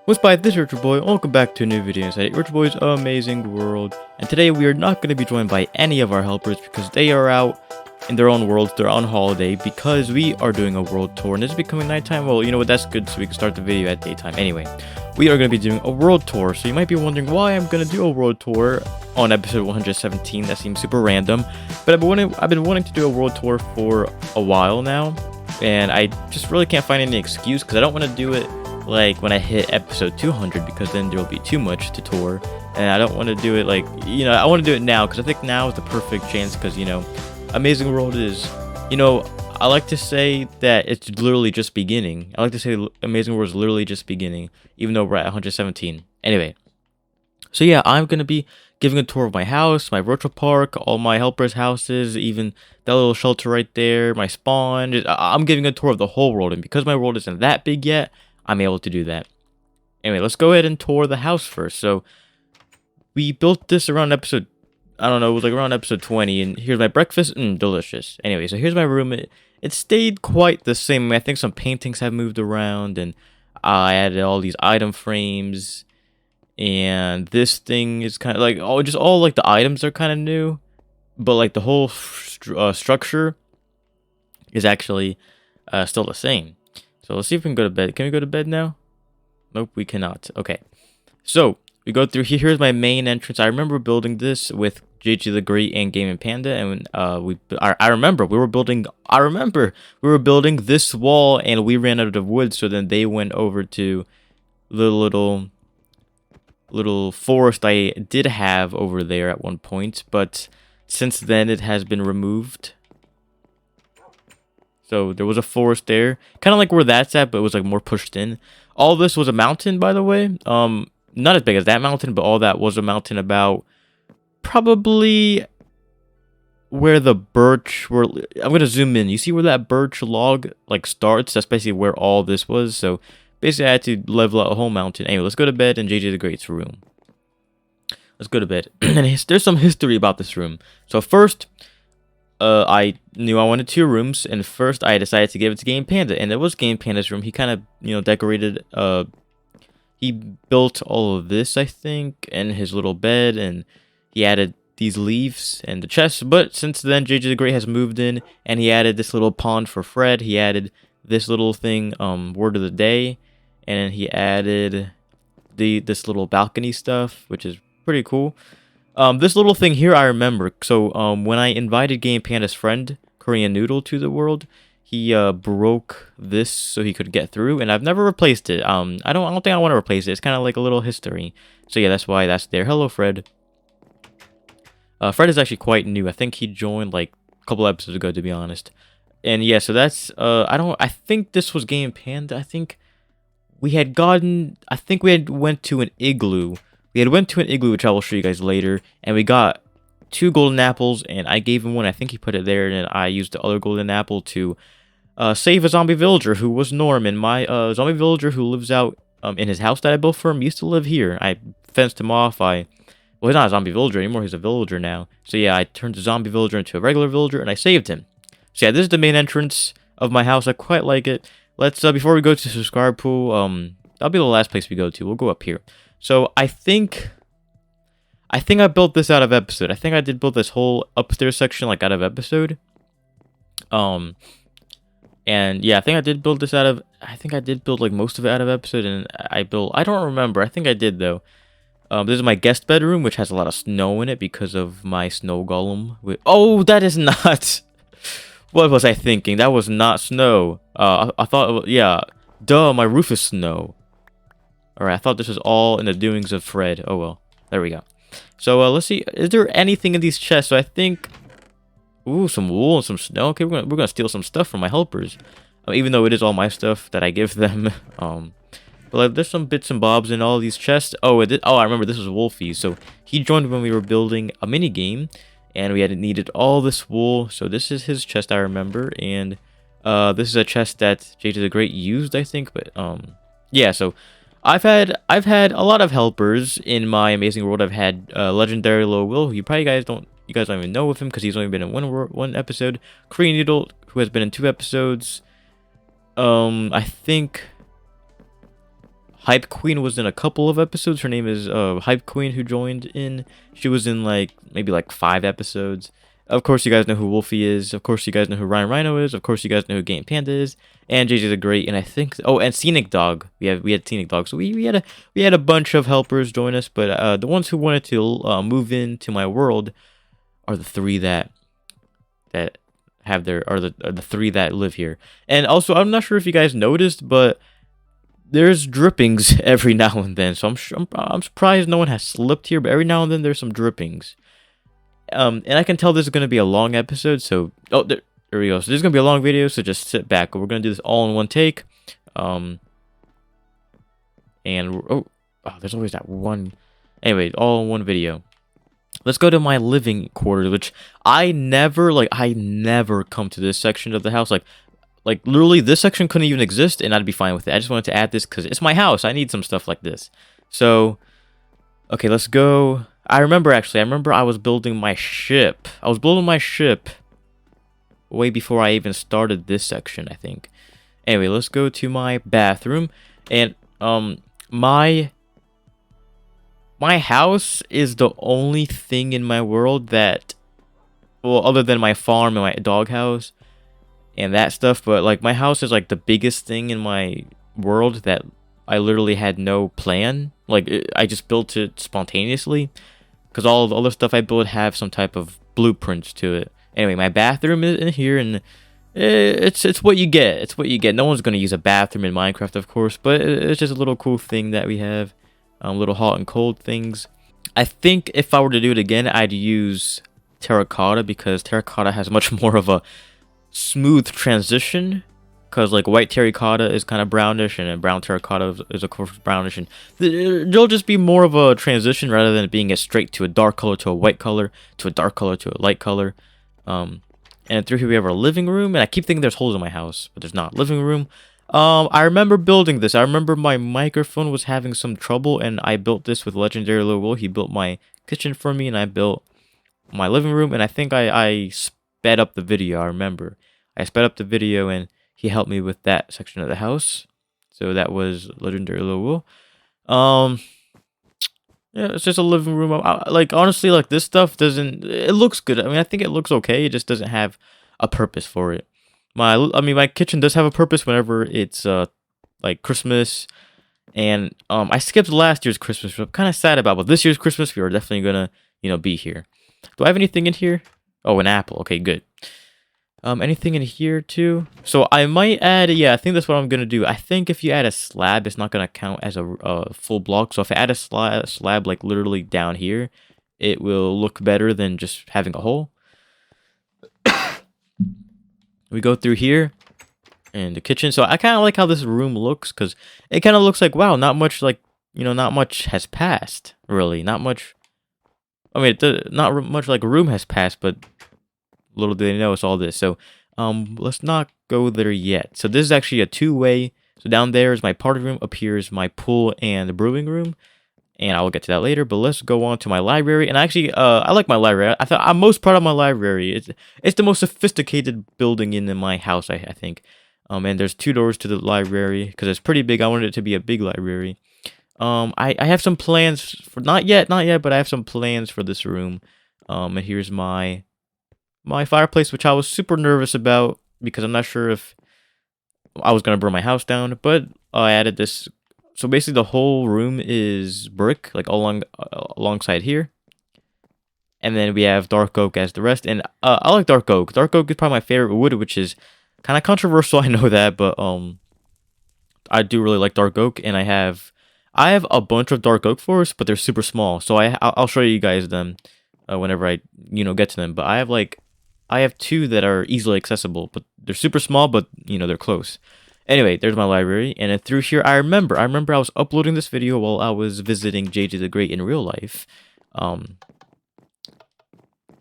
What's by this Richard Boy? Welcome back to a new video inside Richard Boy's Amazing World. And today we are not going to be joined by any of our helpers because they are out in their own worlds. They're on holiday because we are doing a world tour and it's becoming nighttime. Well, you know what? That's good, so we can start the video at daytime. Anyway, we are going to be doing a world tour. So you might be wondering why I'm going to do a world tour on episode 117. That seems super random, but I've been wanting to do a world tour for a while now, and I just really can't find any excuse because I don't want to do it like when I hit episode 200 because then there'll be too much to tour, and I don't want to do it like, you know, I want to do it now because I think now is the perfect chance because, you know, Amazing World is, you know, I like to say that it's literally just beginning. I like to say Amazing World is literally just beginning, even though we're at 117. Anyway, so yeah, I'm going to be giving a tour of my house, my virtual park, all my helpers' houses, even that little shelter right there, my spawn. I'm giving a tour of the whole world, and because my world isn't that big yet, I'm able to do that. Anyway, let's go ahead and tour the house first. So we built this around episode, I don't know, it was like around episode 20, and here's my breakfast. Delicious. Anyway, so here's my room. It stayed quite the same. I think some paintings have moved around, and I added all these item frames, and this thing is kind of like, oh, just all like the items are kind of new, but like the whole structure is actually still the same. So let's see if we can go to bed. Can we go to bed now? Nope, we cannot. Okay. So we go through here. Here's my main entrance. I remember building this with JayJay The Great and Game and Panda, and I remember we were building this wall, and we ran out of wood. So then they went over to the little forest I did have over there at one point, but since then it has been removed. So there was a forest there, kind of like where that's at, but it was like more pushed in. All this was a mountain, by the way. Not as big as that mountain, but all that was a mountain about probably where the birch were. I'm gonna zoom in. You see where that birch log like starts? That's basically where all this was. So basically, I had to level out a whole mountain. Anyway, let's go to bed in JayJay The Great's room. Let's go to bed. And there's some history about this room. So first, I knew I wanted 2 rooms, and first I decided to give it to Game Panda, and it was Game Panda's room. He kind of, you know, decorated, he built all of this, I think, and his little bed, and he added these leaves and the chest. But since then, JayJay The Great has moved in, and he added this little pond for Fred. He added this little thing, word of the day, and he added this little balcony stuff, which is pretty cool. This little thing here I remember. So when I invited Game Panda's friend Korean Noodle to the world, he broke this so he could get through, and I've never replaced it. I don't think I want to replace it. It's kind of like a little history. So yeah, that's why that's there. Hello, Fred. Fred is actually quite new. I think he joined like a couple episodes ago, to be honest. And yeah, so that's I think this was Game Panda. I think we had went to an igloo. Which I will show you guys later, and we got 2 golden apples, and I gave him one. I think he put it there, and I used the other golden apple to save a zombie villager who was Norman. My zombie villager who lives out in his house that I built for him used to live here. I fenced him off. Well, he's not a zombie villager anymore. He's a villager now. So yeah, I turned the zombie villager into a regular villager, and I saved him. So yeah, this is the main entrance of my house. I quite like it. Let's before we go to subscribe pool, that'll be the last place we go to. We'll go up here. So I think I built this out of episode. I think I did build this whole upstairs section like out of episode. And yeah, I think I did build this out of, I think I did build like most of it out of episode, and I don't remember. I think I did though. This is my guest bedroom, which has a lot of snow in it because of my snow golem. Oh, that is not. What was I thinking? That was not snow. I thought it was, yeah. Duh, my roof is snow. Alright, I thought this was all in the doings of Fred. Oh well, there we go. So let's see, is there anything in these chests? So I think, ooh, some wool and some snow. Okay, we're gonna steal some stuff from my helpers, even though it is all my stuff that I give them. But like, there's some bits and bobs in all these chests. Oh, I remember this was Wolfiee. So he joined when we were building a mini game, and we had needed all this wool. So this is his chest, I remember, and this is a chest that JayJay The Great used, I think. But yeah, so. I've had a lot of helpers in my Amazing World. I've had legendary Low Will, who you guys don't even know of him because he's only been in one episode. Korean Noodle, who has been in 2 episodes. I think Hype Queen was in a couple of episodes. Her name is Hype Queen, who joined in. She was in like maybe like 5 episodes. Of course, you guys know who Wolfie is. Of course, you guys know who Rhino is. Of course, you guys know who Panda is. And JayJay the Great. And I think and Scenic Dog. We had Scenic Dog. So we had a bunch of helpers join us. But the ones who wanted to move into my world are the 3 that have the 3 that live here. And also, I'm not sure if you guys noticed, but there's drippings every now and then. So I'm surprised no one has slipped here, but every now and then there's some drippings. And I can tell this is going to be a long episode, so there we go. So this is going to be a long video, so just sit back. We're going to do this all in one take. And there's always that one. Anyway, all in one video. Let's go to my living quarters, which I never come to this section of the house. Like literally this section couldn't even exist and I'd be fine with it. I just wanted to add this because it's my house. I need some stuff like this. So, okay, let's go. I remember I was building my ship. I was building my ship way before I even started this section, I think. Anyway, let's go to my bathroom. And my house is the only thing in my world that, well, other than my farm and my doghouse and that stuff, but like my house is like the biggest thing in my world that I literally had no plan. Like I just built it spontaneously because all the other stuff I build have some type of blueprints to it. Anyway, my bathroom is in here, and it's what you get. It's what you get. No one's gonna use a bathroom in Minecraft, of course, but it's just a little cool thing that we have. Little hot and cold things. I think if I were to do it again, I'd use terracotta because terracotta has much more of a smooth transition. Because like white terracotta is kind of brownish, and then brown terracotta is of course brownish, and there'll just be more of a transition rather than being straight to a dark color to a white color to a dark color to a light color. And through here we have our living room, and I keep thinking there's holes in my house, but there's not. Living room. I remember building this. I remember my microphone was having some trouble, and I built this with Legendary Will. He built my kitchen for me, and I built my living room, and I think I sped up the video. I remember I sped up the video, and he helped me with that section of the house. So that was Legendary Will. Yeah, it's just a living room. Like honestly, like this stuff doesn't. It looks good. I mean, I think it looks okay. It just doesn't have a purpose for it. My kitchen does have a purpose whenever it's like Christmas, and I skipped last year's Christmas, which I'm kind of sad about. But this year's Christmas, we are definitely gonna be here. Do I have anything in here? Oh, an apple. Okay, good. Anything in here too? So I might add. Yeah, I think that's what I'm gonna do. I think if you add a slab, it's not gonna count as a full block. So if I add a slab like literally down here, it will look better than just having a hole. We go through here and the kitchen. So I kind of like how this room looks because it kind of looks like, wow, not much not much has passed, really. Not much. I mean, not much like a room has passed, but little do they know it's all this. So let's not go there yet. So this is actually a 2-way. So down there is my party room. Up here is my pool and the brewing room. And I will get to that later, but let's go on to my library. And actually, I like my library. I'm most proud of my library. It's the most sophisticated building in my house, I think. And there's 2 doors to the library because it's pretty big. I wanted it to be a big library. I have some plans for not yet, but I have some plans for this room. And here's my fireplace, which I was super nervous about because I'm not sure if I was gonna burn my house down. But I added this. So basically the whole room is brick, like alongside here. And then we have dark oak as the rest. And I like dark oak. Dark oak is probably my favorite wood, which is kind of controversial, I know that, but I do really like dark oak, and I have a bunch of dark oak forests, but they're super small. So I'll show you guys them whenever I get to them. But I have 2 that are easily accessible, but they're super small, but they're close. Anyway, there's my library, and then through here, I remember I was uploading this video while I was visiting JayJay The Great in real life, and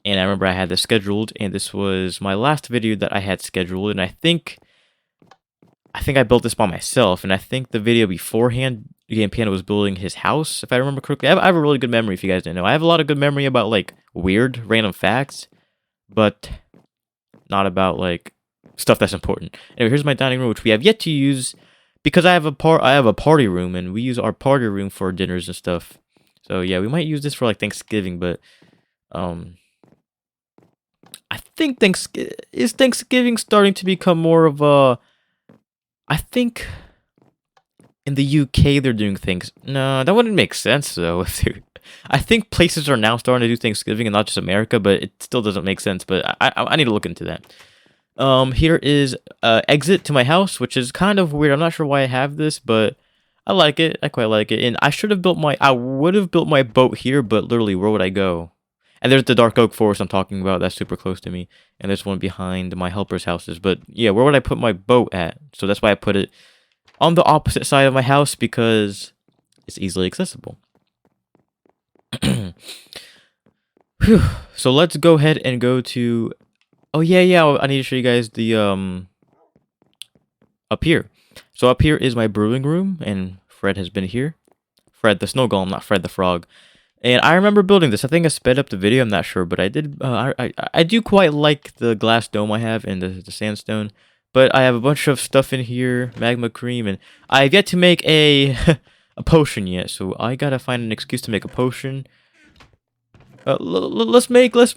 I remember I had this scheduled, and this was my last video that I had scheduled, and I think I built this by myself, and I think the video beforehand, Panda was building his house, if I remember correctly. I have a really good memory, if you guys didn't know. I have a lot of good memory about, like, weird, random facts, but not about, like, stuff that's important. Anyway, here's my dining room, which we have yet to use because I have a party room, and we use our party room for dinners and stuff. So yeah, we might use this for like Thanksgiving, but um, I think Thanksgiving starting to become more of a. I think in the UK they're doing things. No, that wouldn't make sense though. I think places are now starting to do Thanksgiving and not just America, but it still doesn't make sense. But I need to look into that. Here is exit to my house, which is kind of weird. I'm not sure why I have this, but I like it. I quite like it. And I would have built my boat here, but literally, where would I go? And there's the dark oak forest I'm talking about. That's super close to me. And there's one behind my helper's houses. But yeah, where would I put my boat at? So that's why I put it on the opposite side of my house, because it's easily accessible. Whew. So let's go ahead and go to... Oh yeah, I need to show you guys the up here. So up here is my brewing room, and Fred has been here. Fred the snow golem, not Fred the frog. And I remember building this. I think I sped up the video. I'm not sure, but I did. I do quite like the glass dome I have and the sandstone. But I have a bunch of stuff in here, magma cream, and I've yet to make a a potion yet. So I gotta find an excuse to make a potion. Let's make a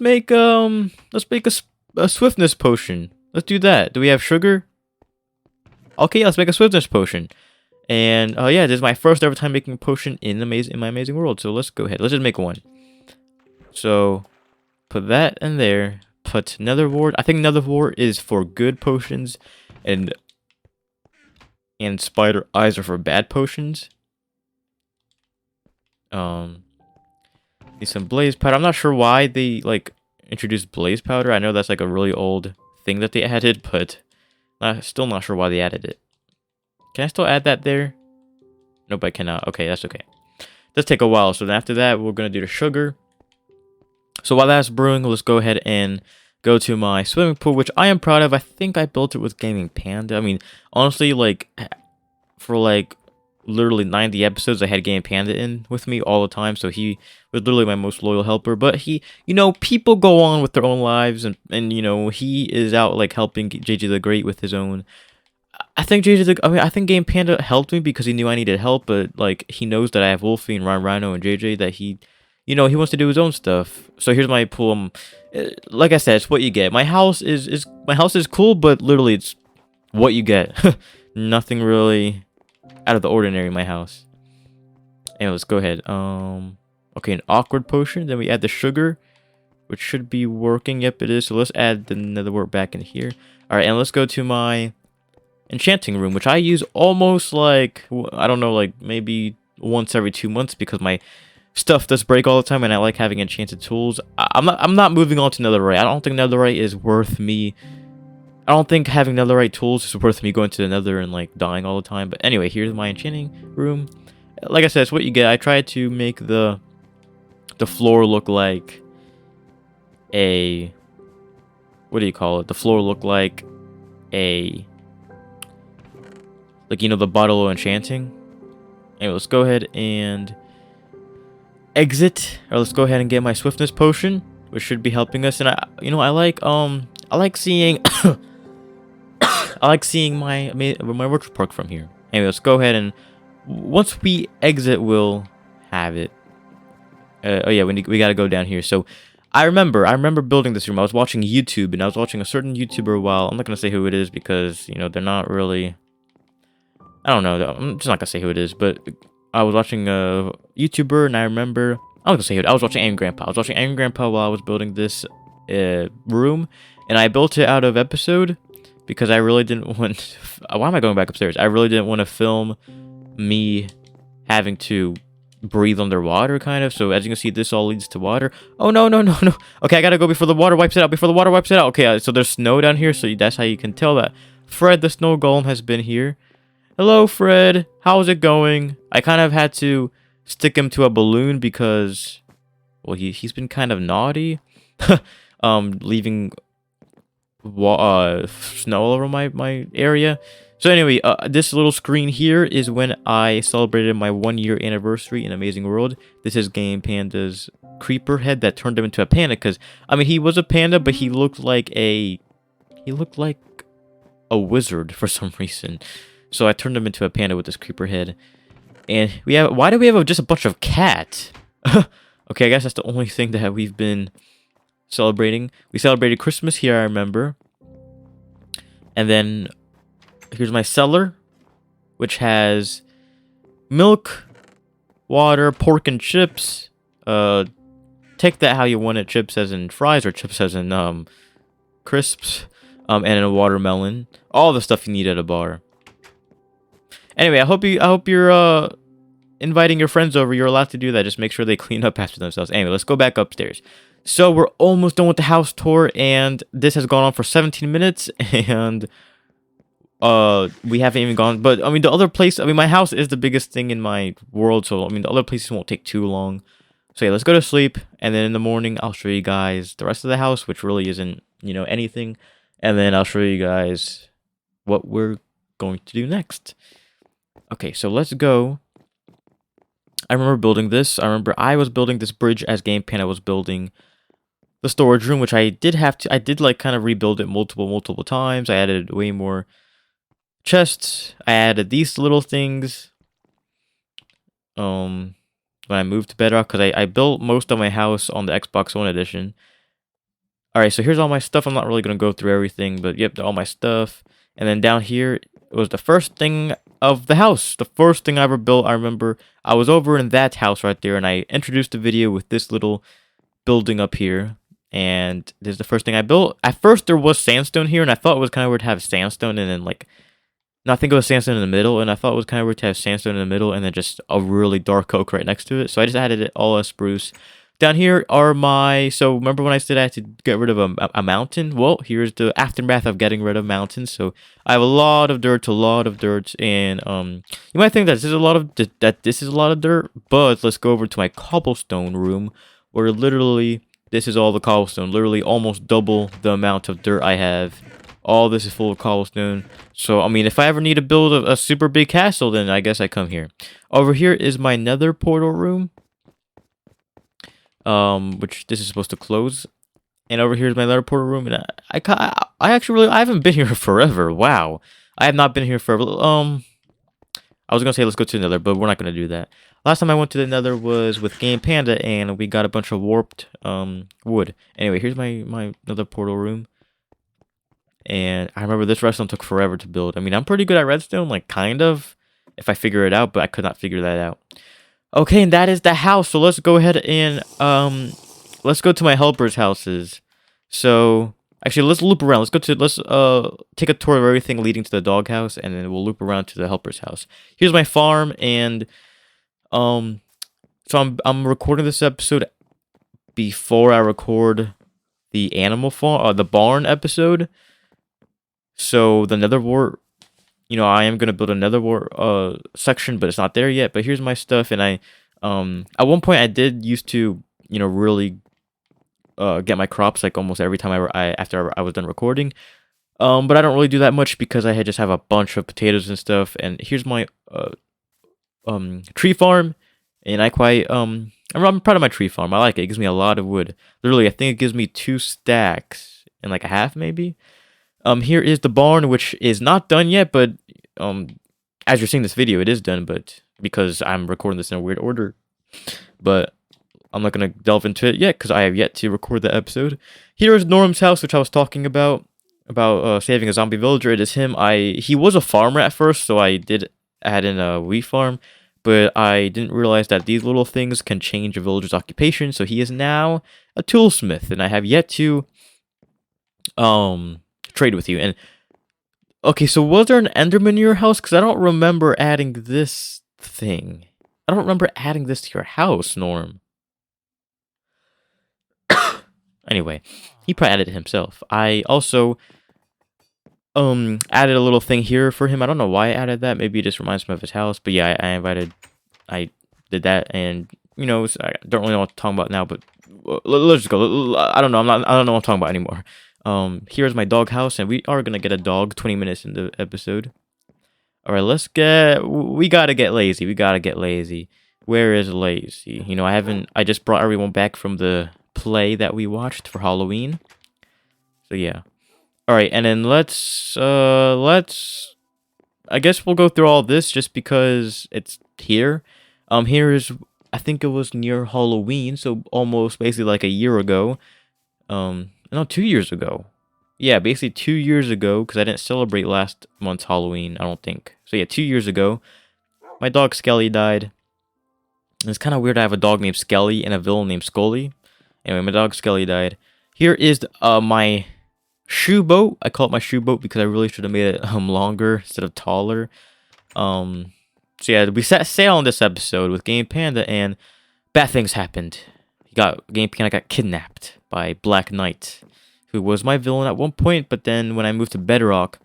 swiftness potion. Let's do that. Do we have sugar? Okay, let's make a swiftness potion. And yeah, this is my first ever time making a potion in my amazing world. So let's go ahead. Let's just make one. So put that in there. Put nether wart. I think nether wart is for good potions, and spider eyes are for bad potions. Need some blaze powder. I'm not sure why they like introduced blaze powder. I know that's like a really old thing that they added, but I'm still not sure why they added it. Can I still add that there? Nope, I cannot. Okay, that's okay. Does take a while. So then after that, we're gonna do the sugar. So while that's brewing, let's go ahead and go to my swimming pool, which I am proud of. I think I built it with Gaming Panda. I mean, honestly, like for like literally 90 episodes, I had Gaming Panda in with me all the time. So he was literally my most loyal helper. But he, people go on with their own lives, and he is out like helping JayJay The Great with his own. I think Game Panda helped me because he knew I needed help, but like he knows that I have Wolfiee and Rhino and JayJay, that he wants to do his own stuff. So here's my pool. Like I said, it's what you get. My house is cool, but literally it's what you get. Nothing really out of the ordinary in my house. And let's go ahead. Okay, an awkward potion. Then we add the sugar, which should be working. Yep, it is. So let's add the nether wart back in here. All right, and let's go to my enchanting room, which I use almost like, I don't know, like maybe once every 2 months, because my stuff does break all the time and I like having enchanted tools. I'm not moving on to netherite. I don't think netherite is worth me. I don't think having netherite tools is worth me going to the nether and like dying all the time. But anyway, here's my enchanting room. Like I said, it's what you get. I tried to make the floor look like a, what do you call it? The floor look like a, like, the bottle of enchanting. Anyway, let's go ahead and exit, or let's go ahead and get my swiftness potion, which should be helping us. And I like seeing my work perk from here. Anyway, let's go ahead and once we exit, we'll have it. Oh yeah, we gotta go down here. So I remember building this room. I was watching YouTube, and I was watching a certain YouTuber while, I'm not gonna say who it is because they're not really, I don't know. I'm just not gonna say who it is, but I was watching a YouTuber, and I remember, I'm not gonna say who it is. I was watching Angry Grandpa. I was watching Angry Grandpa while I was building this room, and I built it out of episode because I really didn't want. Why am I going back upstairs? I really didn't want to film me having to breathe underwater, kind of. So as you can see, this all leads to water. Oh no. Okay, I gotta go before the water wipes it out. Okay, so there's snow down here, so that's how you can tell that Fred the snow golem has been here. Hello, Fred. How's it going? I kind of had to stick him to a balloon because, well, he's been kind of naughty, leaving snow all over my area. So anyway, this little screen here is when I celebrated my 1-year anniversary in Amazing World. This is Game Panda's creeper head that turned him into a panda. Because I mean, he was a panda, but he looked like a wizard for some reason. So I turned him into a panda with this creeper head. And why do we have just a bunch of cat? Okay, I guess that's the only thing that we've been celebrating. We celebrated Christmas here, I remember. And then here's my cellar, which has milk, water, pork, and chips. Take that how you want it. Chips as in fries or chips as in crisps. And a watermelon. All the stuff you need at a bar. Anyway, I hope you're inviting your friends over. You're allowed to do that. Just make sure they clean up after themselves. Anyway, let's go back upstairs. So we're almost done with the house tour, and this has gone on for 17 minutes, and we haven't even gone. But I mean, the other place. I mean, my house is the biggest thing in my world, so I mean, the other places won't take too long. So yeah, let's go to sleep, and then in the morning I'll show you guys the rest of the house, which really isn't, anything, and then I'll show you guys what we're going to do next. Okay, so let's go. I remember building this. I remember I was building this bridge as Game Panda was building the storage room, which I did like kind of rebuild it multiple times. I added way more chests. I added these little things. When I moved to Bedrock, because I built most of my house on the Xbox One edition. Alright, so here's all my stuff. I'm not really going to go through everything, but yep, all my stuff. And then down here was the first thing of the house. The first thing I ever built. I remember I was over in that house right there, and I introduced the video with this little building up here. And this is the first thing I built. At first, there was sandstone here, and I thought it was kind of weird to have sandstone, and then, like, no, I think it was sandstone in the middle, and I thought it was kind of weird to have sandstone in the middle, and then just a really dark oak right next to it. So I just added it all as spruce. Down here are so remember when I said I had to get rid of a mountain? Well, here's the aftermath of getting rid of mountains. So I have a lot of dirt, and you might think that this is a lot of dirt, but let's go over to my cobblestone room, where literally this is all the cobblestone, literally almost double the amount of dirt I have. All this is full of cobblestone. So I mean, if I ever need to build a super big castle, then I guess I come here. Over here is my nether portal room. Which this is supposed to close, and over here is my nether portal room, and I actually I haven't been here forever. Wow, I have not been here forever. I was gonna say let's go to the nether, but we're not gonna do that. Last time I went to the nether was with Game Panda, and we got a bunch of warped wood. Anyway, here's my nether portal room, and I remember this redstone took forever to build. I mean, I'm pretty good at redstone, like kind of, if I figure it out, but I could not figure that out. Okay, and that is the house. So let's go ahead and let's go to my helpers' houses. So actually, let's loop around. Let's take a tour of everything leading to the doghouse, and then we'll loop around to the helper's house. Here's my farm, and so I'm recording this episode before I record the animal farm, the barn episode. So the nether wart. I am gonna build another section, but it's not there yet. But here's my stuff, and I at one point I did used to really get my crops like almost every time after I was done recording. But I don't really do that much because I just have a bunch of potatoes and stuff. And here's my tree farm, and I'm proud of my tree farm. I like it. It gives me a lot of wood. Literally, I think it gives me 2 stacks and like a half maybe. Here is the barn, which is not done yet, but as you're seeing this video, it is done, but because I'm recording this in a weird order. But I'm not gonna delve into it yet because I have yet to record the episode. Here is Norm's house, which I was talking about saving a zombie villager. It is him. He was a farmer at first, so I did add in a wheat farm, but I didn't realize that these little things can change a villager's occupation. So he is now a toolsmith, and I have yet to trade with you. And okay, so was there an enderman in your house? Because I don't remember adding this thing. I don't remember adding this to your house, Norm. Anyway, he probably added it himself. I also added a little thing here for him. I don't know why I added that. Maybe it just reminds me of his house. But yeah, I did that, and I don't really know what to talk about now. But let's just go. I don't know. I don't know what I'm talking about anymore. Here's my dog house, and we are gonna get a dog 20 minutes into the episode. Alright, we gotta get lazy. Where is lazy? I just brought everyone back from the play that we watched for Halloween. So yeah. Alright, and then let's I guess we'll go through all this just because it's here. Here is, I think it was near Halloween, so almost basically like a year ago. No, 2 years ago. Yeah, basically 2 years ago, because I didn't celebrate last month's Halloween, I don't think. So yeah, 2 years ago, my dog Skelly died. And it's kind of weird to have a dog named Skelly and a villain named Skully. Anyway, my dog Skelly died. Here is my shoe boat. I call it my shoe boat because I really should have made it longer instead of taller. So yeah, we set sail on this episode with Game Panda, and bad things happened. Game Panda got kidnapped by Black Knight, who was my villain at one point. But then when I moved to Bedrock,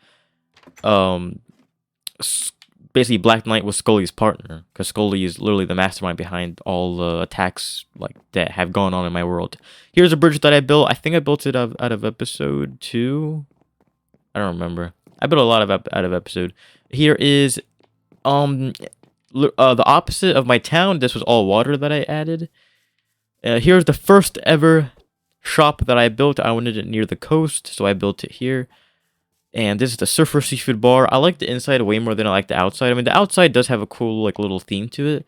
basically Black Knight was Skully's partner, because Skully is literally the mastermind behind all the attacks like that have gone on in my world. Here's a bridge that I built. I think I built it out of episode 2. I don't remember. I built a lot of out of episode. Here is the opposite of my town. This was all water that I added. Here's the first ever shop that I built. I wanted it near the coast, so I built it here. And this is the Surfer Seafood Bar. I like the inside way more than I like the outside. I mean, the outside does have a cool, like, little theme to it.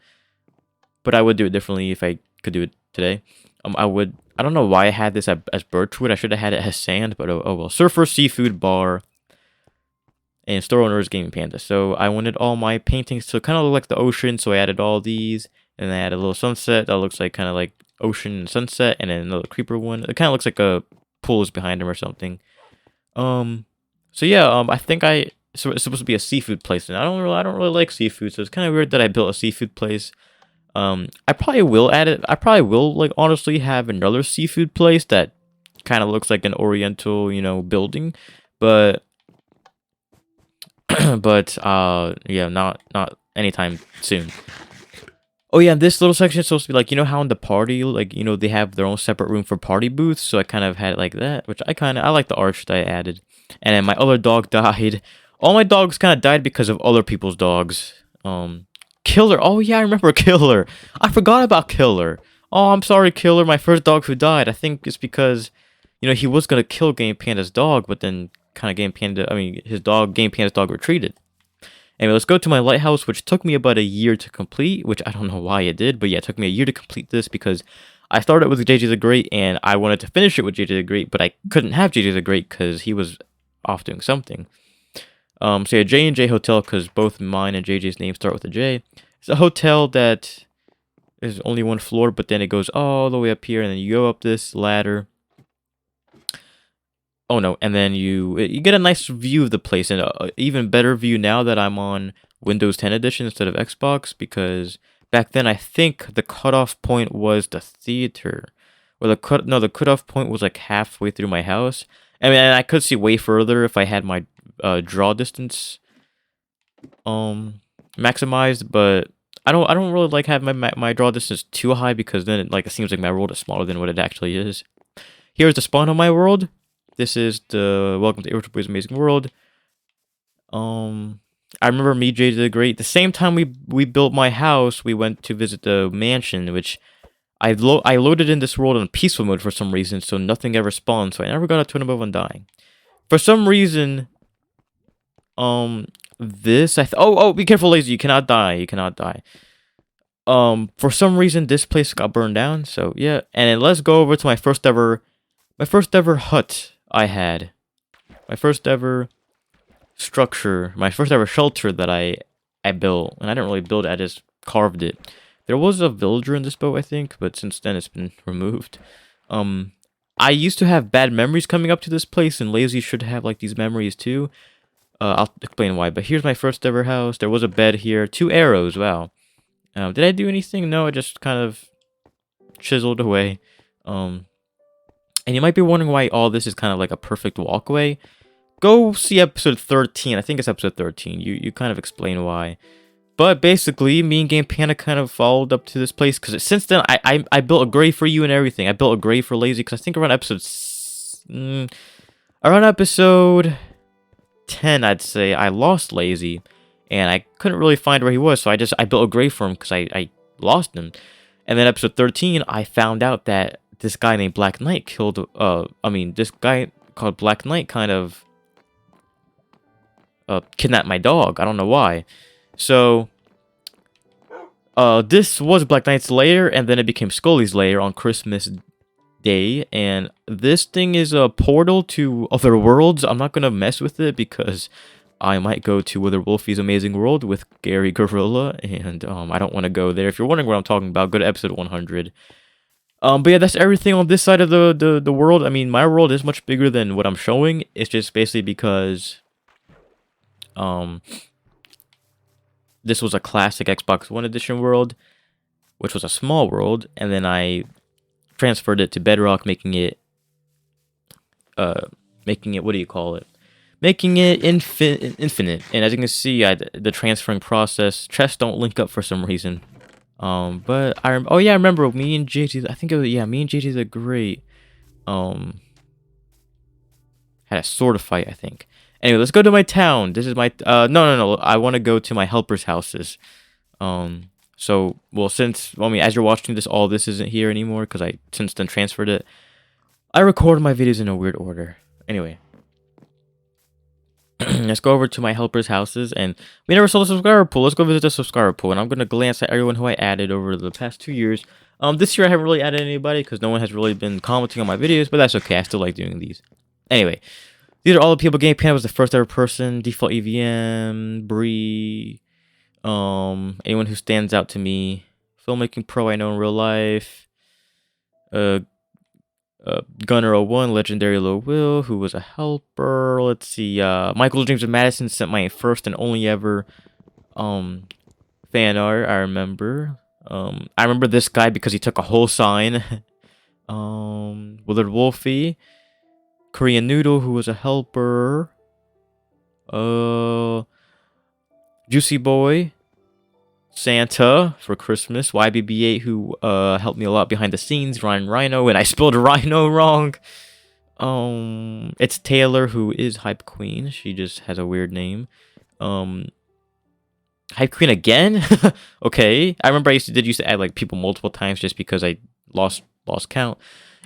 But I would do it differently if I could do it today. I don't know why I had this as birchwood. I should have had it as sand, but oh well. Surfer Seafood Bar. And store owner is Game Panda. So I wanted all my paintings to kind of look like the ocean. So I added all these. And I added a little sunset that looks like kind of like ocean and sunset. And then another creeper one. It kind of looks like a pool is behind him or something. So yeah, I think so it's supposed to be a seafood place, and I don't really like seafood, so it's kind of weird that I built a seafood place. I probably will add it. I probably will, like, honestly have another seafood place that kind of looks like an oriental, building, but yeah, not anytime soon. Oh yeah, this little section is supposed to be like, how in the party, like, they have their own separate room for party booths, so I kind of had it like that, which I like the arch that I added. And then my other dog died. All my dogs kind of died because of other people's dogs. Killer. Oh yeah, I remember Killer. I forgot about Killer. Oh, I'm sorry, Killer. My first dog who died. I think it's because, he was gonna kill Game Panda's dog, but then kind of Game Panda's dog retreated. Anyway, let's go to my lighthouse, which took me about a year to complete, which I don't know why it did, but yeah, it took me a year to complete this because I started with JayJay The Great, and I wanted to finish it with JayJay The Great, but I couldn't have JayJay The Great because he was off doing something. So yeah, J&J Hotel, because both mine and JJ's names start with a J. It's a hotel that is only one floor, but then it goes all the way up here, and then you go up this ladder. Oh no, and then you get a nice view of the place, and an even better view now that I'm on Windows 10 edition instead of Xbox, because back then I think the cutoff point was the theater. Or the cutoff point was like halfway through my house. I mean, I could see way further if I had my draw distance maximized, but I don't really like having my draw distance too high, because then it seems like my world is smaller than what it actually is. Here's the spawn of my world. This is the Welcome to Irretriable's Amazing World. I remember me, JayJay The Great. The same time we built my house, we went to visit the mansion, which I loaded in this world in peaceful mode for some reason, so nothing ever spawned, so I never got a totem of undying. For some reason, be careful, Lazy, you cannot die, for some reason, this place got burned down, so yeah, and then let's go over to my first ever hut I had. My first ever structure, my first ever shelter that I built, and I didn't really build it, I just carved it. There was a villager in this boat, I think, but since then it's been removed. I used to have bad memories coming up to this place, and Lazy should have these memories too. I'll explain why, but here's my first ever house. There was a bed here, 2 arrows, wow. Did I do anything? No, I just kind of chiseled away. And you might be wondering why all this is kind of like a perfect walkway. Go see episode 13. I think it's episode 13. You kind of explain why. But basically, me and Game Panda kind of followed up to this place, because since then, I built a grave for you and everything. I built a grave for Lazy, because I think around episode 10, I'd say, I lost Lazy, and I couldn't really find where he was, so I built a grave for him, because I lost him. And then episode 13, I found out that this guy named Black Knight this guy called Black Knight kind of kidnapped my dog. I don't know why. So this was Black Knight's lair, and then it became Skully's lair on Christmas Day. And this thing is a portal to other worlds. I'm not gonna mess with it because I might go to Withered Wolfie's Amazing World with Gary Gorilla, and I don't want to go there. If you're wondering what I'm talking about, go to episode 100. But yeah, that's everything on this side of the world. I mean, my world is much bigger than what I'm showing. It's just basically because this was a classic Xbox One edition world, which was a small world, and then I transferred it to Bedrock, making it what do you call it? Making it infinite. And as you can see, the transferring process, chests don't link up for some reason. But I remember me and JayJay. I think it was me and JayJay The Great had a sort of fight, I think. Anyway, let's go to my town. This is my no. I want to go to my helpers' houses. So as you're watching this, all this isn't here anymore because I since then transferred it. I recorded my videos in a weird order. Anyway. Let's go over to my helpers' houses, and we never saw the subscriber pool. Let's go visit the subscriber pool, and I'm gonna glance at everyone who I added over the past 2 years. This year I haven't really added anybody because no one has really been commenting on my videos, but that's okay. I still like doing these. Anyway, these are all the people. Panda was the first ever person. Default EVM, Bree, anyone who stands out to me. Filmmaking pro I know in real life. Gunner01, Legendary Low Will, who was a helper. Let's see, Michael James of Madison sent my first and only ever fan art. I remember this guy because he took a whole sign. Withered Wolfiee, Korean Noodle, who was a helper. Juicy Boy, Santa for Christmas, YBB8 who helped me a lot behind the scenes, Rhino, and I spelled Rhino wrong. It's Taylor who is Hype Queen. She just has a weird name. Hype Queen again? Okay. I remember I used to add like people multiple times just because I lost count.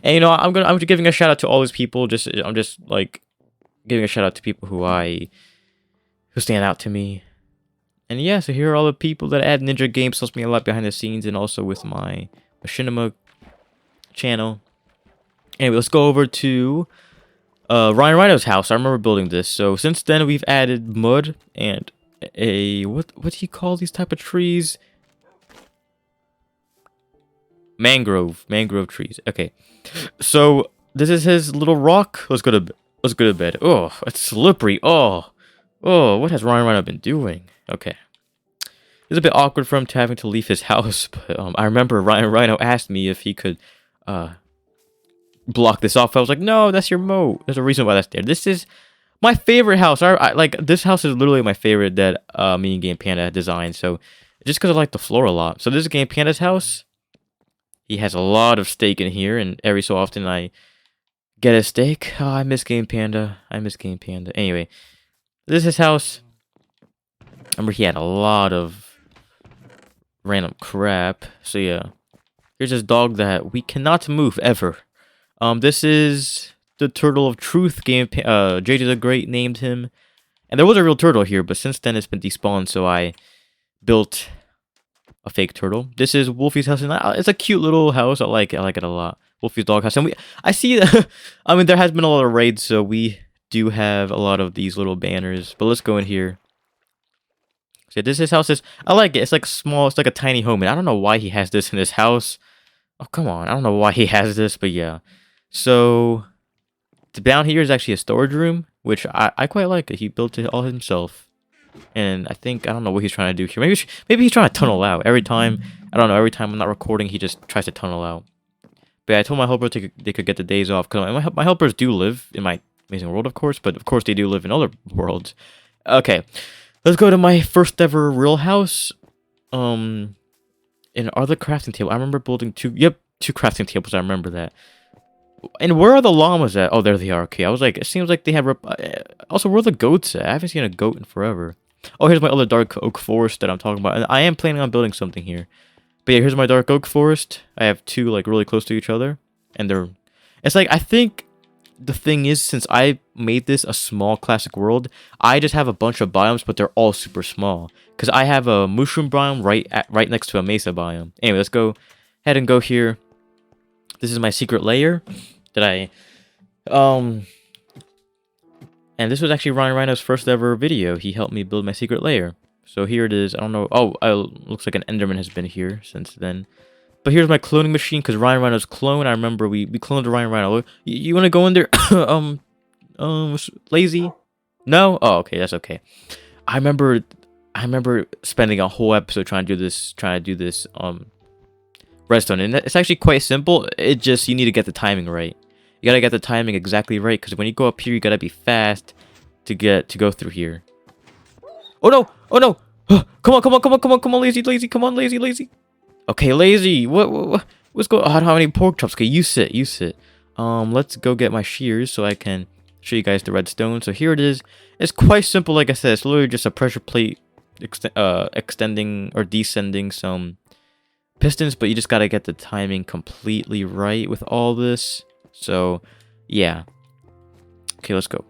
And you know, I'm giving a shout out to all these people. I'm just like giving a shout out to people who stand out to me. And yeah, so here are all the people that add. Ninja Games helps me a lot behind the scenes and also with my Machinima channel. Anyway, let's go over to Rhino's house. I remember building this. So since then, we've added mud and what do you call these type of trees? Mangrove trees. Okay, so this is his little rock. Let's go to bed. Oh, it's slippery. Oh, what has Rhino been doing? Okay. It's a bit awkward for him to having to leave his house, but I remember Rhino asked me if he could block this off. I was like, no, that's your moat. There's a reason why that's there. This is my favorite house. I like this house is literally my favorite that me and Game Panda designed. So just because I like the floor a lot. So this is Game Panda's house. He has a lot of steak in here, and every so often I get a steak. Oh, I miss Game Panda. Anyway, this is his house. Remember, he had a lot of random crap. So yeah, here's his dog that we cannot move ever. This is the Turtle of Truth. JayJay The Great named him, and there was a real turtle here, but since then it's been despawned. So I built a fake turtle. This is Wolfie's house, and it's a cute little house. I like it a lot. Wolfie's dog house, and I see. I mean, there has been a lot of raids, so we do have a lot of these little banners. But let's go in here. So this house is, I like it. It's like small. It's like a tiny home, and I don't know why he has this in his house. Oh, come on. I don't know why he has this, but yeah. So down here is actually a storage room, which I quite like it. He built it all himself. And I don't know what he's trying to do here. Maybe he's trying to tunnel out. Every time I'm not recording, he just tries to tunnel out. But yeah, I told my helper they could get the days off. Because my helpers do live in my amazing world, of course. But of course, they do live in other worlds. Okay. Let's go to my first ever real house. And are the crafting table? I remember building two crafting tables. I remember that. And where are the llamas at? Oh, there they are. Okay, I was like, it seems like they have. Also, where are the goats at? I haven't seen a goat in forever. Oh, here's my other dark oak forest that I'm talking about. And I am planning on building something here. But yeah, here's my dark oak forest. I have two like really close to each other, and it's like I think the thing is, since I made this a small classic world, I just have a bunch of biomes, but they're all super small. Because I have a mushroom biome right next to a mesa biome. Anyway, let's go ahead and go here. This is my secret lair that and this was actually Rhino's first ever video. He helped me build my secret lair. So here it is. I don't know. Oh, looks like an Enderman has been here since then. But here's my cloning machine, because Rhino's clone. I remember we cloned Rhino. You want to go in there? Lazy? No? Oh, okay, that's okay. I remember spending a whole episode trying to do this redstone, and it's actually quite simple. It just, you need to get the timing right. You gotta get the timing exactly right, because when you go up here, you gotta be fast to go through here. Oh no! Oh no! Come on, lazy, come on, lazy. Okay, lazy. What's going on? How many pork chops? Okay, you sit. Let's go get my shears so I can show you guys the redstone. So here it is. It's quite simple, like I said. It's literally just a pressure plate extending or descending some pistons, but you just gotta get the timing completely right with all this. So yeah. Okay, let's go.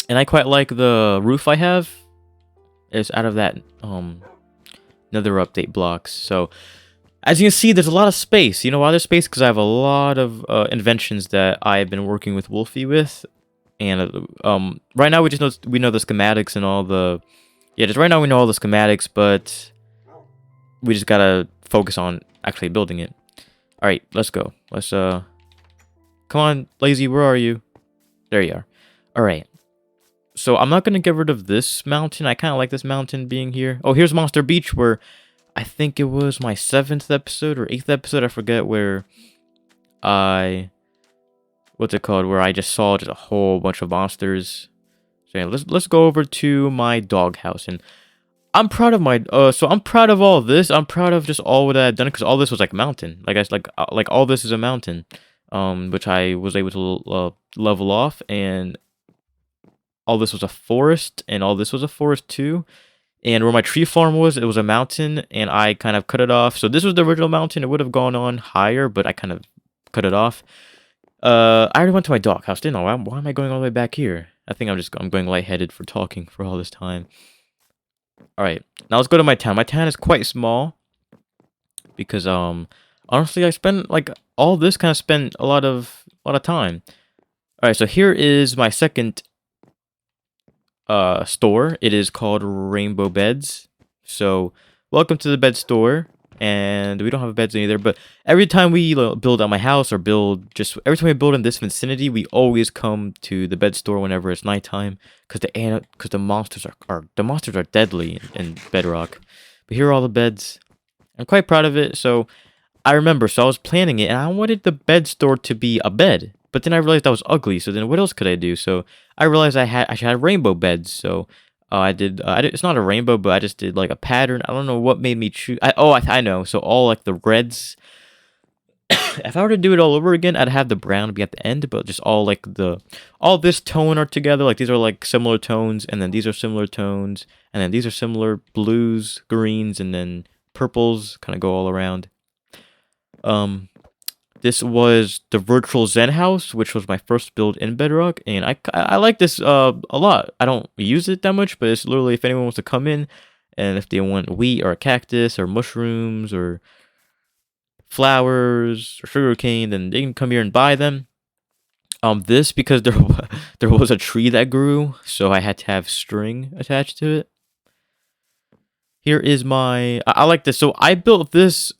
And I quite like the roof I have. It's out of that nether update blocks. So as you can see, there's a lot of space. You know why there's space? Because I have a lot of inventions that I've been working with Wolfiee with. And right now we know the schematics and all the, yeah, just right now we know all the schematics, but we just gotta focus on actually building it. All right, let's go. Let's come on, lazy, where are you? There you are. All right. So I'm not gonna get rid of this mountain. I kind of like this mountain being here. Oh, here's Monster Beach, where I think it was my 7th episode or 8th episode. I forget where what's it called? Where I just saw just a whole bunch of monsters. So yeah, let's go over to my doghouse, and I'm proud of my so I'm proud of all this. I'm proud of just all what I've done, because all this was like mountain. Like all this is a mountain, which I was able to level off, and all this was a forest, and all this was a forest too. And where my tree farm was, it was a mountain, and I kind of cut it off. So this was the original mountain. It would have gone on higher, but I kind of cut it off. I already went to my doghouse, didn't I? Why am I going all the way back here? I think I'm going lightheaded for talking for all this time. All right, now let's go to my town. My town is quite small because honestly, I spend like all this kind of spent a lot of time. All right, so here is my second store. It is called Rainbow Beds. So welcome to the bed store. And we don't have beds either, but every time we build at my house, or every time we build in this vicinity, we always come to the bed store whenever it's nighttime, because the monsters are deadly in Bedrock. But here are all the beds. I'm quite proud of it. So I was planning it, and I wanted the bed store to be a bed. But then I realized that was ugly, so then what else could I do? So I realized I should have rainbow beds. So I did. It's not a rainbow, but I just did like a pattern. I don't know what made me choose. I know. So all like the reds. If I were to do it all over again, I'd have the brown be at the end, but just all like all this tone are together. Like these are like similar tones, and then these are similar tones, and then these are similar blues, greens, and then purples. Kind of go all around. This was the virtual Zen house, which was my first build in Bedrock, and I like this a lot. I don't use it that much, but it's literally if anyone wants to come in, and if they want wheat or a cactus or mushrooms or flowers or sugarcane, then they can come here and buy them. This because there was a tree that grew, so I had to have string attached to it. Here is I like this. So I built this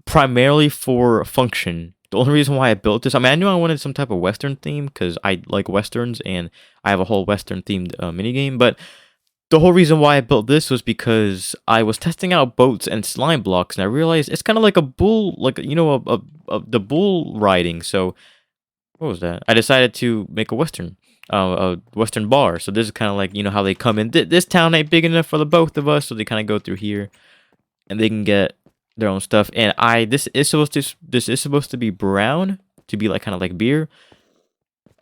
primarily for function. The only reason why I built this, I knew I wanted some type of Western theme, because I like Westerns, and I have a whole Western themed minigame, but the whole reason why I built this was because I was testing out boats and slime blocks, and I realized it's kind of like a bull, like, you know, the bull riding. So what was that? I decided to make a Western bar. So this is kind of like, you know, how they come in. This town ain't big enough for the both of us, so they kind of go through here, and they can get their own stuff. And this is supposed to be brown, to be like kind of like beer.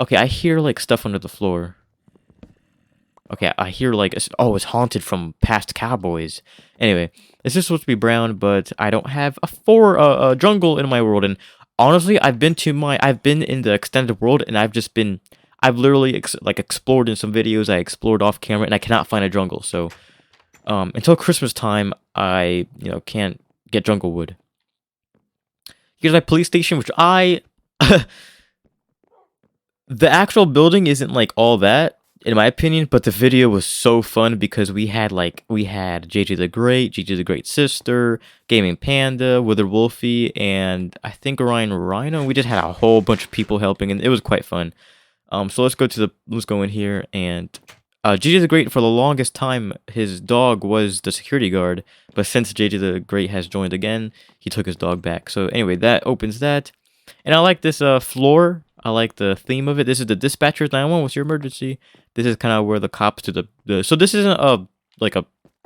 Okay, I hear like stuff under the floor. Okay, I hear like it's haunted from past cowboys. Anyway, this is supposed to be brown, but I don't have a jungle in my world, and honestly, I've been in the extended world, and I've literally like explored in some videos. I explored off camera, and I cannot find a jungle. So, until Christmas time, I can't get jungle wood. Here's my police station, which the actual building isn't like all that, in my opinion, but the video was so fun because we had JayJay the Great, JayJay the Great sister, Gaming Panda, Withered Wolfiee, and I think Rhino. We just had a whole bunch of people helping, and it was quite fun. So let's go in here, and JayJay the Great, for the longest time, his dog was the security guard, but since JayJay the Great has joined again, he took his dog back. So anyway, that opens that, and I like this floor. I like the theme of it. This is the dispatcher's 911. What's your emergency? This is kind of where the cops do the. So this isn't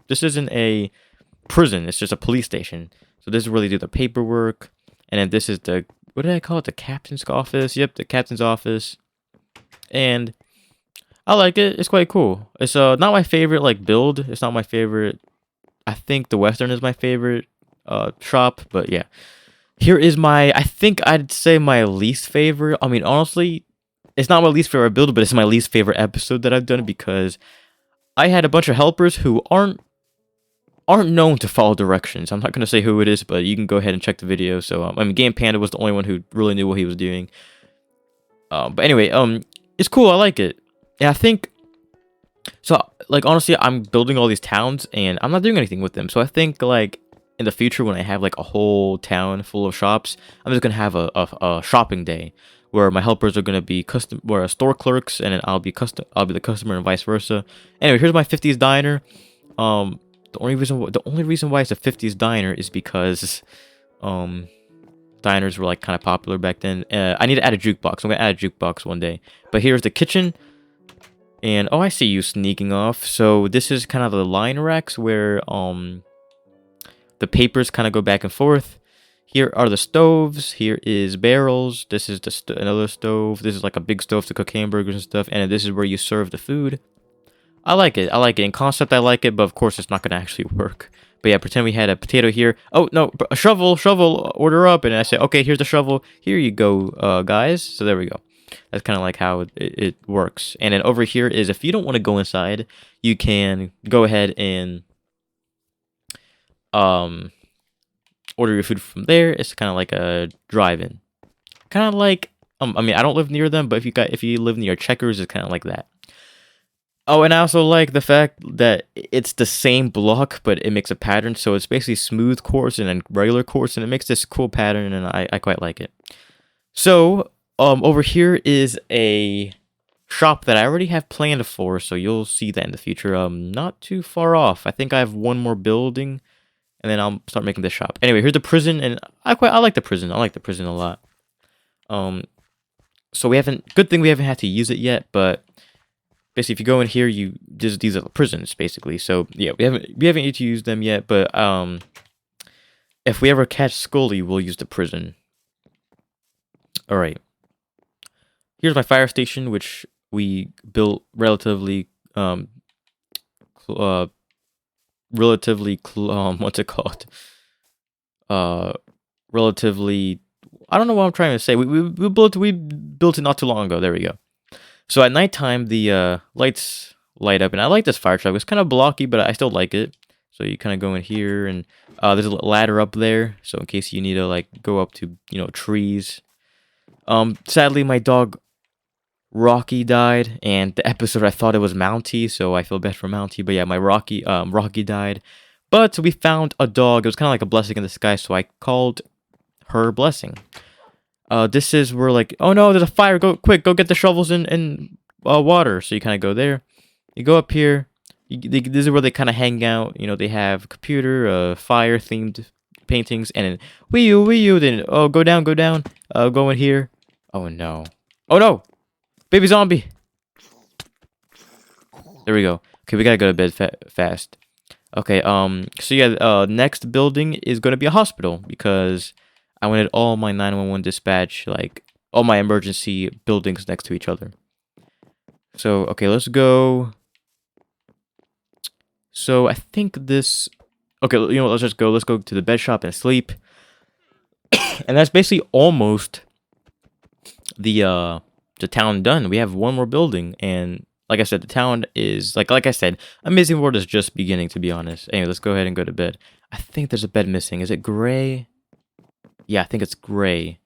this isn't a prison. It's just a police station. So this is where they do the paperwork, and then this is the, what did I call it? The captain's office. Yep, the captain's office. And I like it. It's quite cool. It's not my favorite like build. It's not my favorite. I think the Western is my favorite shop, but yeah. Here is I think I'd say my least favorite. I mean, honestly, it's not my least favorite build, but it's my least favorite episode that I've done because I had a bunch of helpers who aren't known to follow directions. I'm not going to say who it is, but you can go ahead and check the video. So, I mean, Game Panda was the only one who really knew what he was doing. But anyway, it's cool. I like it. And I think, so, like, honestly, I'm building all these towns, and I'm not doing anything with them. So I think, like, in the future, when I have like a whole town full of shops, I'm just gonna have a shopping day where my helpers are gonna be store clerks, and then I'll be the customer, and vice versa. Anyway, here's my 50s diner. The only reason why it's a 50s diner is because diners were like kind of popular back then. I need to add a jukebox. I'm gonna add a jukebox one day. But here's the kitchen. And oh, I see you sneaking off. So this is kind of the line racks where the papers kind of go back and forth. Here are the stoves. Here is barrels. This is another stove. This is like a big stove to cook hamburgers and stuff. And this is where you serve the food. I like it. I like it. In concept, I like it. But of course, it's not going to actually work. But yeah, pretend we had a potato here. Oh, no. A shovel. Order up. And I say, okay, here's the shovel. Here you go, guys. So there we go. That's kind of like how it works. And then over here is, if you don't want to go inside, you can go ahead and order your food from there. It's kind of like a drive-in, kind of like I mean, I don't live near them, but if you live near Checkers, it's kind of like that. Oh, and I also like the fact that it's the same block, but it makes a pattern. So it's basically smooth course and then regular course, and it makes this cool pattern, and I quite like it. So over here is a shop that I already have planned for, so you'll see that in the future. Not too far off. I think I have one more building, and then I'll start making this shop. Anyway, here's the prison, and I like the prison. I like the prison a lot. So good thing we haven't had to use it yet, but basically, if you go in here, these are the prisons, basically. So yeah, we haven't yet to use them yet, but if we ever catch Skully, we'll use the prison. All right. Here's my fire station, which we built relatively what's it called? Relatively, I don't know what I'm trying to say. We built it not too long ago. There we go. So at nighttime, the lights light up, and I like this fire truck. It's kind of blocky, but I still like it. So you kind of go in here, and there's a ladder up there, so in case you need to like go up to trees. Sadly, my dog Rocky died, and the episode I thought it was Mountie, so I feel bad for Mountie. But yeah, my Rocky died. But we found a dog. It was kind of like a blessing in disguise, so I called her Blessing. This is where like, oh no, there's a fire. Go quick, go get the shovels and water. So you kind of go there. You go up here. This is where they kind of hang out. They have computer, fire themed paintings, and then wee you. Then go down. Go in here. Oh no. Baby zombie. There we go. Okay, we gotta go to bed fast. Okay, so yeah, next building is gonna be a hospital because I wanted all my 911 dispatch, like all my emergency buildings next to each other. So, okay, let's go. So I think this, okay, let's just go. Let's go to the bed shop and sleep. And that's basically almost the town done. We have one more building, and like I said, the town is like I said, Amazing World is just beginning, to be honest. Anyway, let's go ahead and go to bed. I think there's a bed missing. Is it gray? Yeah, I think it's gray.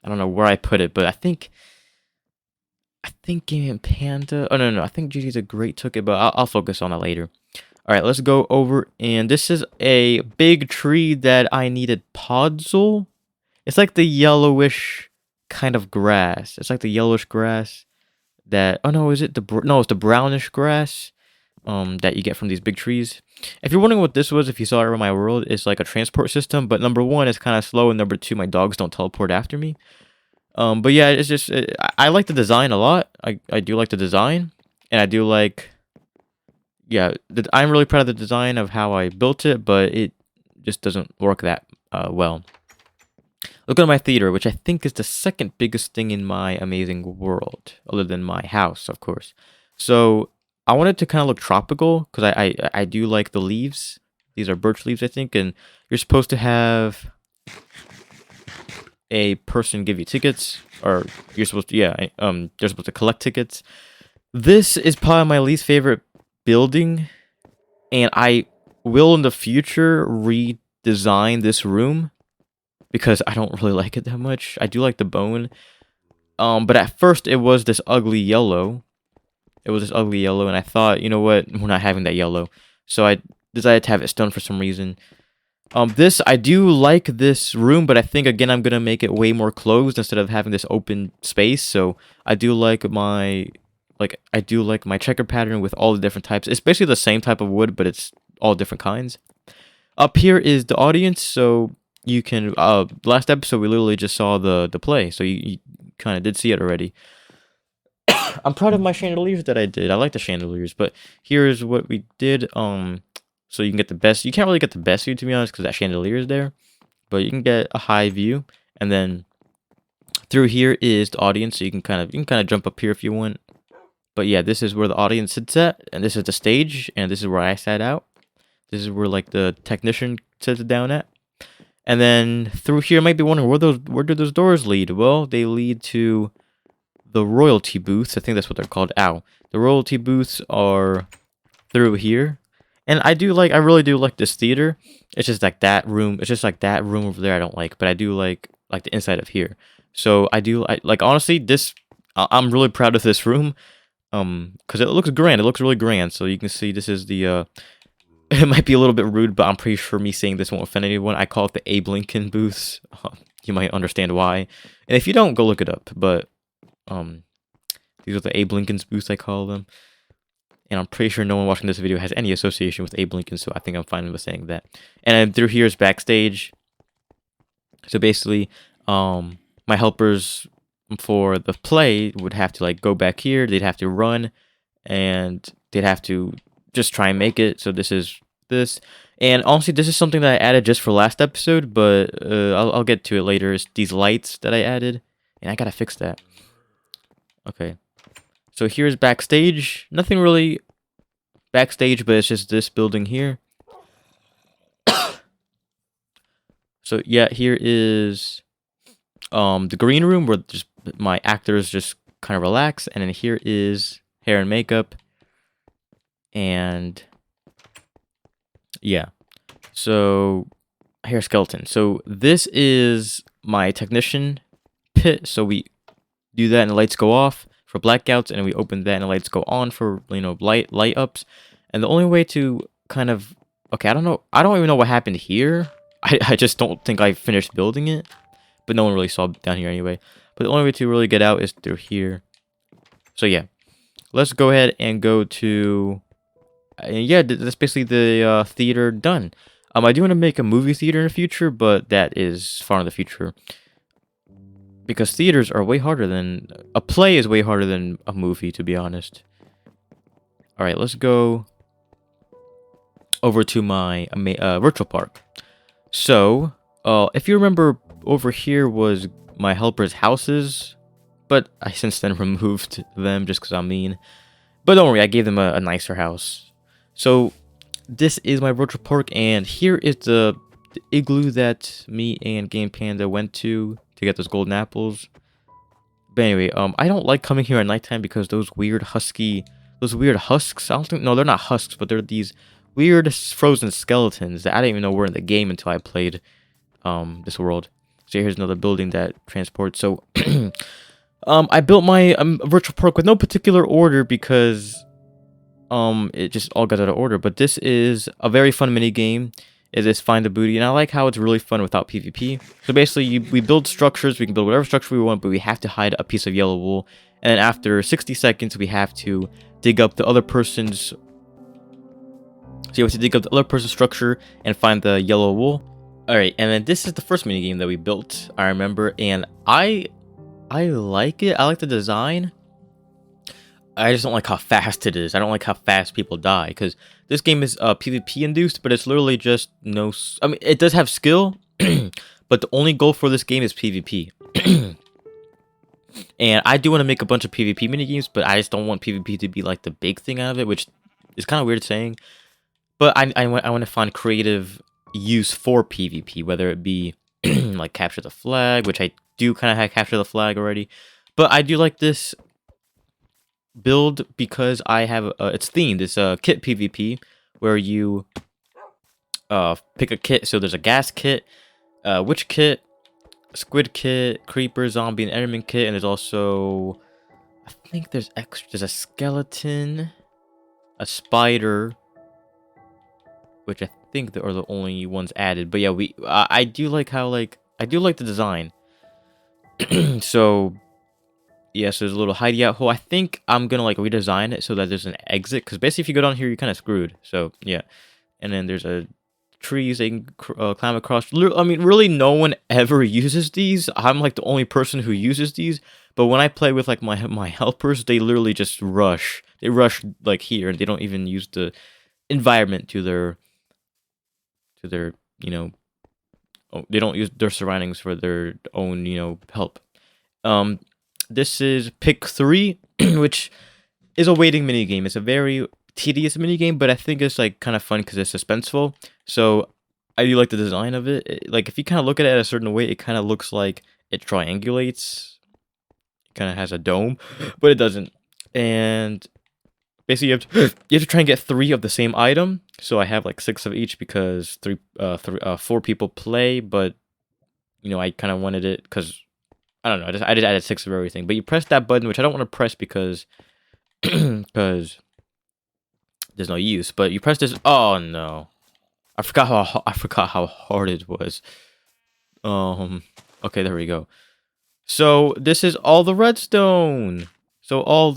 I don't know where I put it, but I think Game and Panda. Oh no, I think JayJay The Great took it, but I'll focus on that later. All right, let's go over, and this is a big tree that I needed podzol. It's like the yellowish kind of grass. It's like the yellowish grass that. Oh no, is it no? It's the brownish grass. That you get from these big trees. If you're wondering what this was, if you saw it around my world, it's like a transport system. But number one, it's kind of slow, and number two, my dogs don't teleport after me. But yeah, it's just I like the design a lot. I do like the design, and I do like. Yeah, I'm really proud of the design of how I built it, but it just doesn't work that well. Look at my theater, which I think is the second biggest thing in my amazing world, other than my house, of course. So I wanted to kind of look tropical because I do like the leaves. These are birch leaves, I think, and you're supposed to have a person give you tickets, or you're supposed to, yeah, they're supposed to collect tickets. This is probably my least favorite building, and I will in the future redesign this room because I don't really like it that much. I do like the bone, but at first it was this ugly yellow. It was this ugly yellow, and I thought, you know what, we're not having that yellow, so I decided to have it stone for some reason. I do like this room, but I think again I'm gonna make it way more closed instead of having this open space. So I do like my checker pattern with all the different types. It's basically the same type of wood, but it's all different kinds. Up here is the audience, so you can. Last episode we literally just saw the play, so you kind of did see it already. I'm proud of my chandeliers that I did. I like the chandeliers, but here's what we did. So you can get the best. You can't really get the best view, to be honest, because that chandelier is there, but you can get a high view, and then through here is the audience, so you can kind of jump up here if you want. But yeah, this is where the audience sits at, and this is the stage, and this is where I sat out. This is where like the technician sits down at. And then through here, you might be wondering where do those doors lead? Well, they lead to the royalty booths. I think that's what they're called. Ow. The royalty booths are through here. And I really do like this theater. It's just like that room. It's just like that room over there I don't like, but I do like the inside of here. So I like, honestly, this I'm really proud of this room. Because it looks grand. It looks really grand. So you can see this is the it might be a little bit rude, but I'm pretty sure me saying this won't offend anyone. I call it the Abe Lincoln booths. You might understand why. And if you don't, go look it up. But these are the Abe Lincoln's booths, I call them. And I'm pretty sure no one watching this video has any association with Abe Lincoln, so I think I'm fine with saying that. And then through here is backstage. So basically, my helpers for the play would have to like go back here. They'd have to run, and they'd have to just try and make it. So this is this. And honestly, this is something that I added just for last episode, but I'll get to it later. It's these lights that I added, and I gotta fix that. Okay. So here's backstage. Nothing really backstage, but it's just this building here. So yeah, here is the green room where just my actors just kind of relax, and then here is hair and makeup. And yeah. So hair skeleton. So this is my technician pit. So we do that and the lights go off for blackouts, and then we open that and the lights go on for, you know, light ups. And the only way to kind of, okay, I don't even know what happened here. I just don't think I finished building it, but no one really saw down here anyway. But the only way to really get out is through here. So yeah, let's go ahead and go to yeah, that's basically the theater done. I do want to make a movie theater in the future, but that is far in the future. Because theaters are way harder than... A play is way harder than a movie, to be honest. Alright, let's go over to my virtual park. So, if you remember, over here was my helpers' houses. But I since then removed them just because I'm mean. But don't worry, I gave them a nicer house. So, this is my virtual park, and here is the the igloo that me and Game Panda went to get those golden apples. But anyway, I don't like coming here at nighttime because those weird husks. I don't think, no, they're not husks, but they're these weird frozen skeletons that I didn't even know were in the game until I played this world. So here's another building that transports. So I built my virtual park with no particular order because it just all got out of order. But this is a very fun mini game. It is find the booty, and I like how it's really fun without PvP. So basically, we build structures. We can build whatever structure we want, but we have to hide a piece of yellow wool. And then after 60 seconds, we have to dig up the other person's. So you have to dig up the other person's structure and find the yellow wool. All right, and then this is the first mini game that we built. I remember, and I like it. I like the design. I just don't like how fast it is. I don't like how fast people die, because this game is PvP induced, but it's literally just no. I mean, it does have skill, but the only goal for this game is PvP. And I do want to make a bunch of PvP minigames, but I just don't want PvP to be like the big thing out of it, which is kind of weird saying. But I want to find creative use for PvP, whether it be like capture the flag, which I do kind of have capture the flag already. But I do like this build because I have it's themed. It's a kit PvP where you pick a kit. So there's a gas kit, witch kit, squid kit, creeper, zombie, and enderman kit, and there's also, I think there's a skeleton, a spider, which I think are the only ones added. But yeah, I do like how I do like the design. So yeah, so there's a little hideout hole. I think I'm gonna like redesign it so that there's an exit, because basically if you go down here, you're kind of screwed. So yeah, and then there's a trees they can climb across. I mean, really, no one ever uses these. I'm like the only person who uses these. But when I play with like my helpers, they literally just rush. They rush like here, and they don't even use the environment to their they don't use their surroundings for their own help. This is pick 3, which is a waiting mini game. It's a very tedious mini game, but I think it's like kind of fun because it's suspenseful. So I do like the design of it. Like if you kind of look at it a certain way, it kind of looks like it triangulates. It kind of has a dome, but it doesn't. And basically, you have to try and get 3 of the same item. So I have like 6 of each because 4 people play, but I kind of wanted it because I don't know. I just added 6 of everything. But you press that button, which I don't want to press because there's no use. But you press this. Oh no, I forgot how hard it was. Okay, there we go. So this is all the redstone. So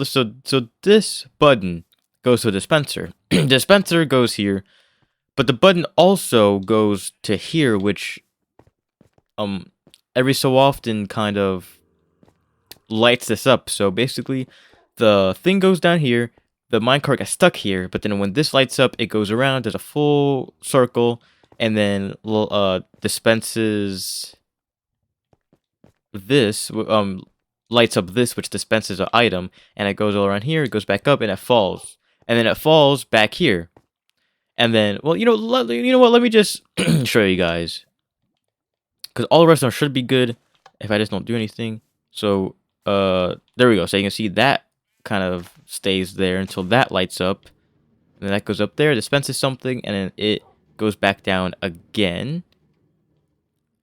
this button goes to a dispenser. Dispenser goes here, but the button also goes to here, which every so often kind of lights this up. So basically, the thing goes down here, the minecart gets stuck here, but then when this lights up, it goes around, there's a full circle, and then dispenses this, lights up this, which dispenses an item, and it goes all around here, it goes back up, and it falls. And then it falls back here. And then, well, you know what, let me just show you guys. Because all the rest of them should be good if I just don't do anything. So, there we go. So you can see that kind of stays there until that lights up. And then that goes up there, dispenses something, and then it goes back down again.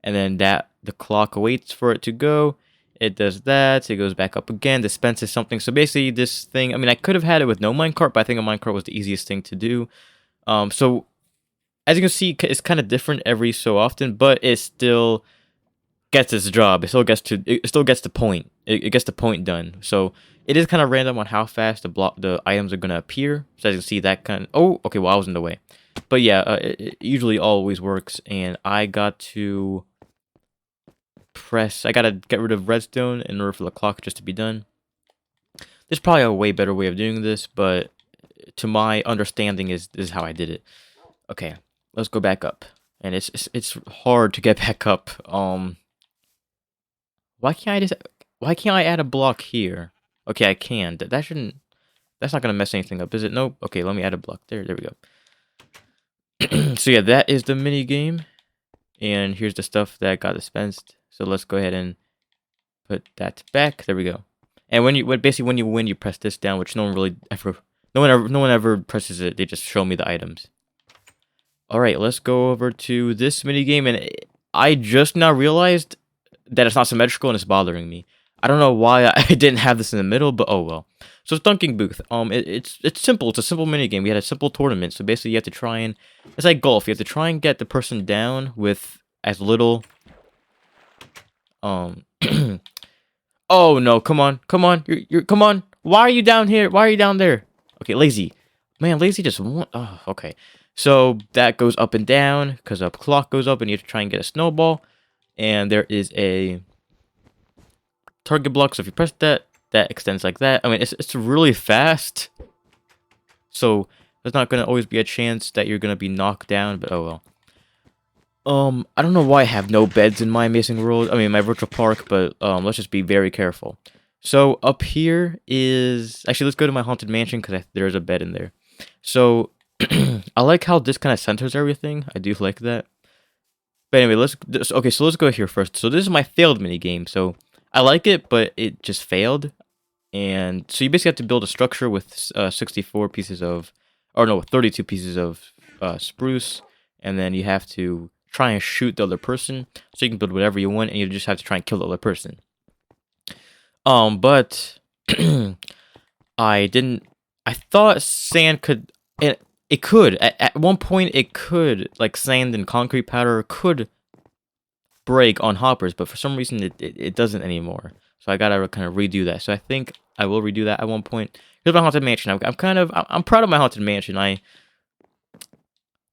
And then the clock waits for it to go. It does that. It goes back up again, dispenses something. So basically this thing, I mean, I could have had it with no minecart, but I think a minecart was the easiest thing to do. So as you can see, it's kind of different every so often, but it still gets its job. It still gets the point. It gets the point done. So it is kind of random on how fast the items are gonna appear. So as you can see, that kind of, oh, okay, well I was in the way. But yeah, it usually always works, and I got to I gotta get rid of redstone in order for the clock just to be done. There's probably a way better way of doing this, but to my understanding this is how I did it. Okay, let's go back up. And it's hard to get back up. Why can't I add a block here? Okay, I can. That's not gonna mess anything up, is it? Nope. Okay, let me add a block. There we go. So yeah, that is the mini game. And here's the stuff that got dispensed. So let's go ahead and put that back. There we go. And basically when you win, you press this down, which no one ever presses it. They just show me the items. All right, let's go over to this mini game, and I just now realized that it's not symmetrical and it's bothering me. I don't know why I didn't have this in the middle, but oh well. So it's Dunking Booth. It's simple. It's a simple mini game. We had a simple tournament. So basically, you have to try and it's like golf. You have to try and get the person down with as little. Oh no! Come on! Come on! You're come on! Why are you down here? Why are you down there? Okay, lazy. Man, lazy just won. Oh, okay. So that goes up and down because a clock goes up, and you have to try and get a snowball. And there is a target block. So if you press that, that extends like that. I mean, it's really fast. So there's not gonna always be a chance that you're gonna be knocked down. But oh well. I don't know why I have no beds in my amazing world. I mean, my virtual park, but let's just be very careful. So up here is actually let's go to my haunted mansion because there's a bed in there. So I like how this kind of centers everything. I do like that. But anyway, okay. So let's go here first. So this is my failed mini game. So I like it, but it just failed. And so you basically have to build a structure with 64 pieces of, or no, 32 pieces of spruce, and then you have to try and shoot the other person. So you can build whatever you want, and you just have to try and kill the other person. But I didn't. I thought sand could. It could at one point. It could, like sand and concrete powder could break on hoppers, but for some reason it doesn't anymore. So I gotta kind of redo that. So I think I will redo that at one point. Here's my haunted mansion. I'm proud of my haunted mansion.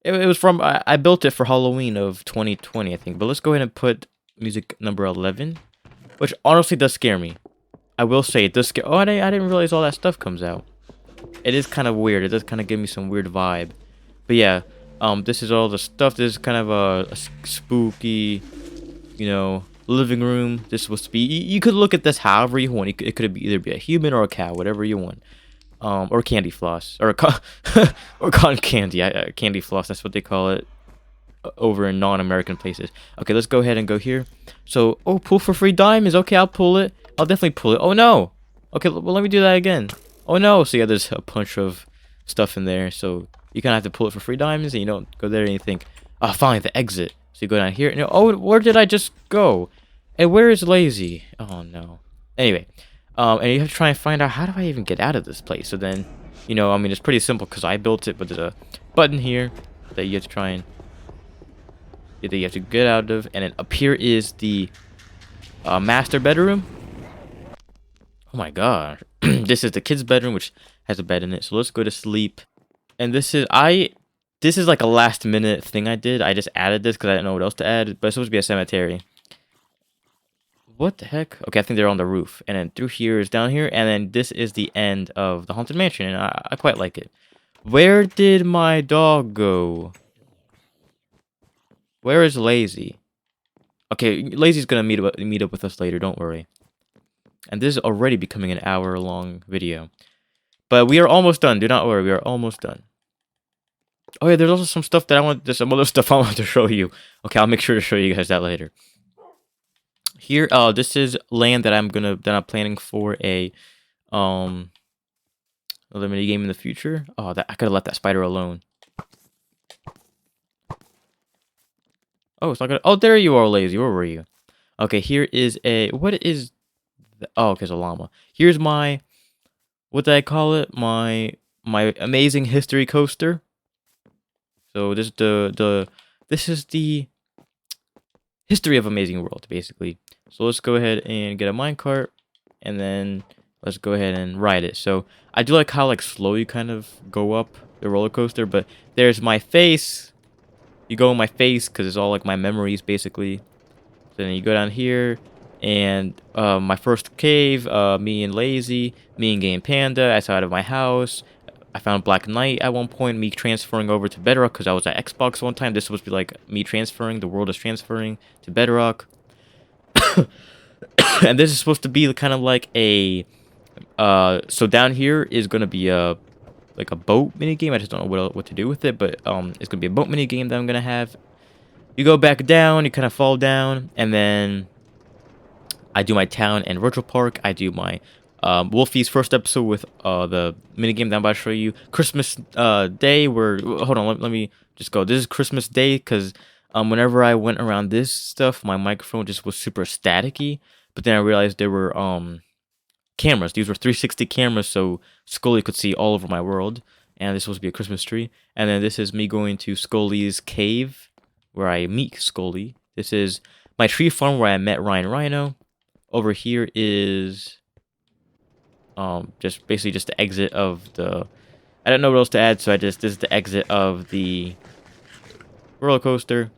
It was from I built it for Halloween of 2020, I think. But let's go ahead and put music number 11, which honestly does scare me. I will say it does scare. Oh, I didn't realize all that stuff comes out. It is kind of weird. It does kind of give me some weird vibe. But yeah, this is all the stuff. This is kind of a spooky, living room. This is supposed to be. You could look at this however you want. It could either be a human or a cow, whatever you want. Or candy floss, or or cotton candy. Candy floss. That's what they call it over in non-American places. Okay, let's go ahead and go here. So, oh, pull for free diamonds. Okay, I'll pull it. I'll definitely pull it. Oh no. Okay, well let me do that again. Oh no. So yeah, there's a bunch of stuff in there. So you kind of have to pull it for free diamonds, and you don't go there and you think, oh, finally the exit. So you go down here, and oh, where did I just go? And where is Lazy? Oh no. Anyway, and you have to try and find out how do I even get out of this place. So then, I mean, it's pretty simple because I built it, but there's a button here that you have to try and that you have to get out of, and then up here is the master bedroom. Oh my god. This is the kids' bedroom, which has a bed in it. So let's go to sleep. And this is like a last minute thing I did. I just added this because I didn't know what else to add, but it's supposed to be a cemetery. What the heck? Okay, I think they're on the roof. And then through here is down here, and then this is the end of the haunted mansion, and I quite like it. Where did my dog go? Where is Lazy? Okay, Lazy's gonna meet up with us later, don't worry. And this is already becoming an hour-long video. But we are almost done. Do not worry, we are almost done. Oh yeah, there's also some stuff that there's some other stuff I want to show you. Okay, I'll make sure to show you guys that later. Here, this is land that I'm planning for a another mini game in the future. Oh, I could have left that spider alone. Oh, it's not gonna. Oh, there you are, Lazy. Where were you? Okay, here is a. What is? Oh, okay, it's a llama. Here's my. What did I call it? My amazing history coaster. So this is the history of Amazing World, basically. So let's go ahead and get a minecart, and then let's go ahead and ride it. So I do like how slow you kind of go up the roller coaster, but there's my face. You go in my face because it's all like my memories, basically. So then you go down here, and my first cave, me and Lazy, me and Game Panda outside of my house. I found Black Knight at one point, me transferring over to Bedrock because I was at Xbox one time. This was supposed to be like me transferring, the world is transferring to Bedrock. And this is supposed to be kind of like a so down here is going to be a boat mini game. I just don't know what to do with it, but it's going to be a boat mini game that I'm going to have. You go back down, you kind of fall down, and then I do my town and virtual park. I do my Wolfie's first episode with the minigame that I'm about to show you. Christmas Day, where hold on, let me just go. This is Christmas Day because whenever I went around this stuff, my microphone just was super staticky. But then I realized there were cameras. These were 360 cameras, so Skully could see all over my world. And this was supposed to be a Christmas tree. And then this is me going to Skully's cave, where I meet Skully. This is my tree farm where I met Rhino. Over here is just basically just the exit of the. I don't know what else to add, so this is the exit of the roller coaster.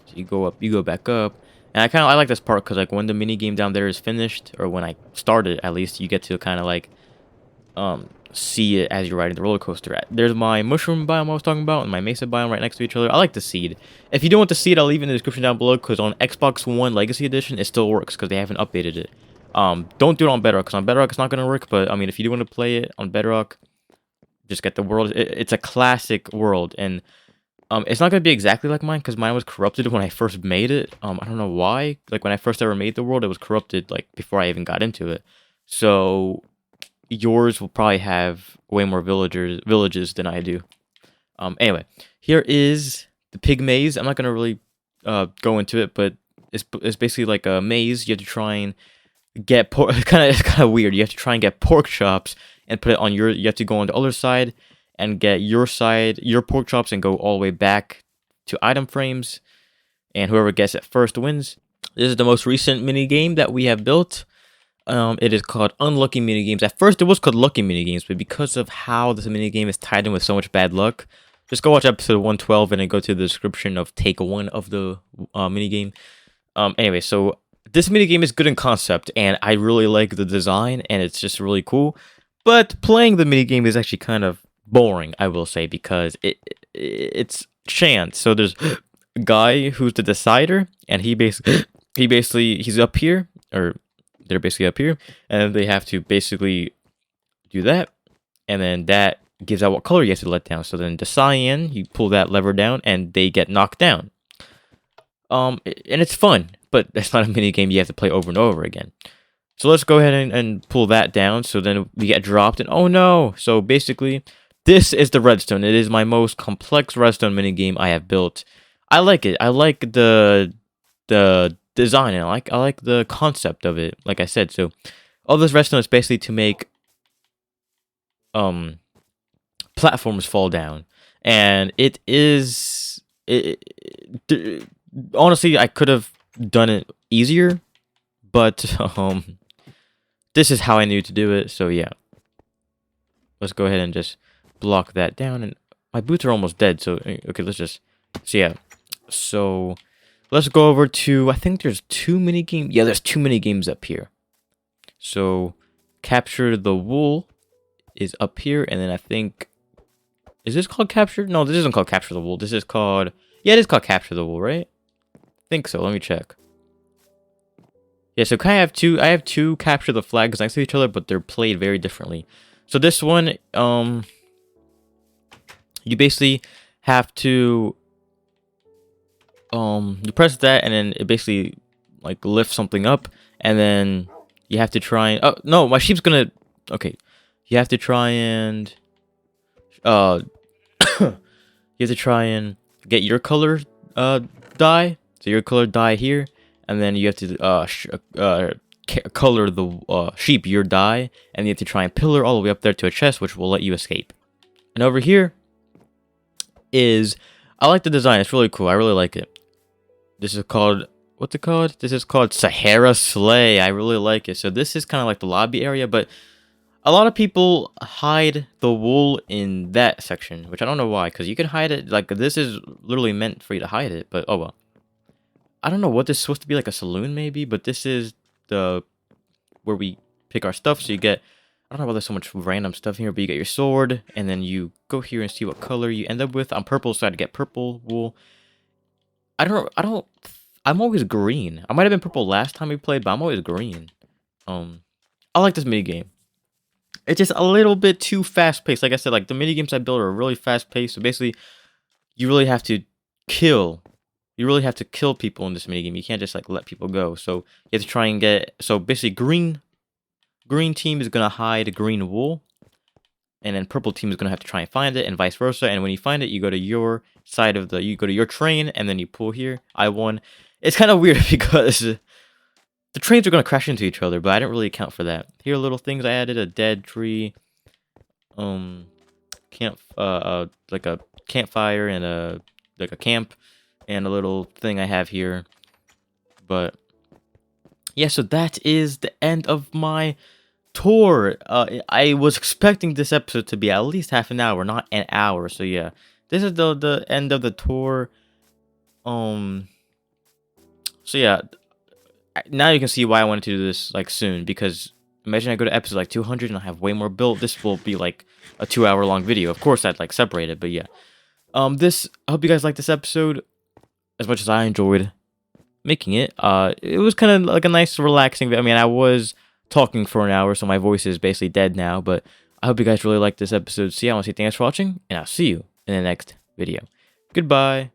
So you go up, you go back up, and I like this part because like when the mini game down there is finished, or when I started at least, you get to kind of like see it as you're riding the roller coaster. There's my mushroom biome I was talking about and my mesa biome right next to each other. I like the seed. If you don't want the seed, I'll leave it in the description down below because on Xbox One Legacy Edition, it still works because they haven't updated it. Don't do it on Bedrock because on Bedrock it's not going to work, but I mean, if you do want to play it on Bedrock, just get the world. It's a classic world, and it's not going to be exactly like mine because mine was corrupted when I first made it. I don't know why. Like when I first ever made the world, it was corrupted like before I even got into it. So yours will probably have way more villages than I do. Anyway, here is the pig maze. I'm not gonna really go into it, but it's basically like a maze. You have to try and get pork. It's kind of weird. You have to try and get pork chops and put it on your. You have to go on the other side and get your pork chops, and go all the way back to item frames. And whoever gets it first wins. This is the most recent mini game that we have built. It is called Unlucky Minigames. At first, it was called Lucky Minigames, but because of how this minigame is tied in with so much bad luck, just go watch episode 112 and then go to the description of take 1 of the minigame. Anyway, so this minigame is good in concept, and I really like the design, and it's just really cool. But playing the minigame is actually kind of boring, I will say, because it's chance. So there's a guy who's the decider, and he's up here, or they're basically up here, and they have to basically do that, and then that gives out what color you have to let down. So then the cyan, you pull that lever down, and they get knocked down. And it's fun, but that's not a mini game you have to play over and over again. So let's go ahead and pull that down. So then we get dropped, and oh no! So basically, this is the redstone. It is my most complex redstone mini game I have built. I like it. I like the design, and I like the concept of it, like I said. So all this redstone is basically to make platforms fall down, and honestly, I could have done it easier, but this is how I knew to do it. So yeah, let's go ahead and just block that down. And my boots are almost dead, so okay, so let's go over to, I think there's 2 mini games. Yeah, there's 2 mini games up here. So capture the wool is up here, and then I think, is this called capture? No, this isn't called capture the wool. This is called, yeah, it is called capture the wool, right? I think so. Let me check. Yeah, so I have two capture the flags next to each other, but they're played very differently. So this one, you basically have to you press that, and then it basically like lifts something up, and then you have to try and, oh no, my sheep's gonna, okay, you have to try and you have to try and get your color dye. So your color dye here, and then you have to color the sheep your dye, and you have to try and pillar all the way up there to a chest, which will let you escape. And over here is, I like the design. It's really cool. I really like it. This is called, what's it called? This is called Sahara Sleigh. I really like it. So this is kind of like the lobby area, but a lot of people hide the wool in that section, which I don't know why, because you can hide it. Like, this is literally meant for you to hide it, but oh well. I don't know what this is supposed to be, like a saloon maybe, but this is the where we pick our stuff. So you get, I don't know why there's so much random stuff here, but you get your sword, and then you go here and see what color you end up with. I'm purple, so I had to get purple wool. I'm always green. I might have been purple last time we played, but I'm always green. I like this mini game. It's just a little bit too fast paced. Like I said, like the mini games I build are really fast paced. So basically, you really have to kill. You really have to kill people in this minigame. You can't just like let people go. So you have to try and get. So basically, green team is gonna hide green wool, and then purple team is gonna have to try and find it, and vice versa. And when you find it, you go to your side of the. You go to your train, and then you pull here. I won. It's kind of weird because the trains are gonna crash into each other, but I didn't really account for that. Here are little things I added: a dead tree, like a campfire and a camp, and a little thing I have here. But yeah, so that is the end of my tour. I was expecting this episode to be at least half an hour, not an hour. So yeah, this is the end of the tour. So yeah, now you can see why I wanted to do this like soon, because imagine I go to episode like 200 and I have way more built. This will be like a 2-hour long video. Of course, I'd like separate it, but yeah. I hope you guys liked this episode as much as I enjoyed making it. It was kind of like a nice, relaxing. I mean, I was talking for an hour, so my voice is basically dead now. But I hope you guys really liked this episode. So yeah, I want to say thanks for watching, and I'll see you in the next video. Goodbye.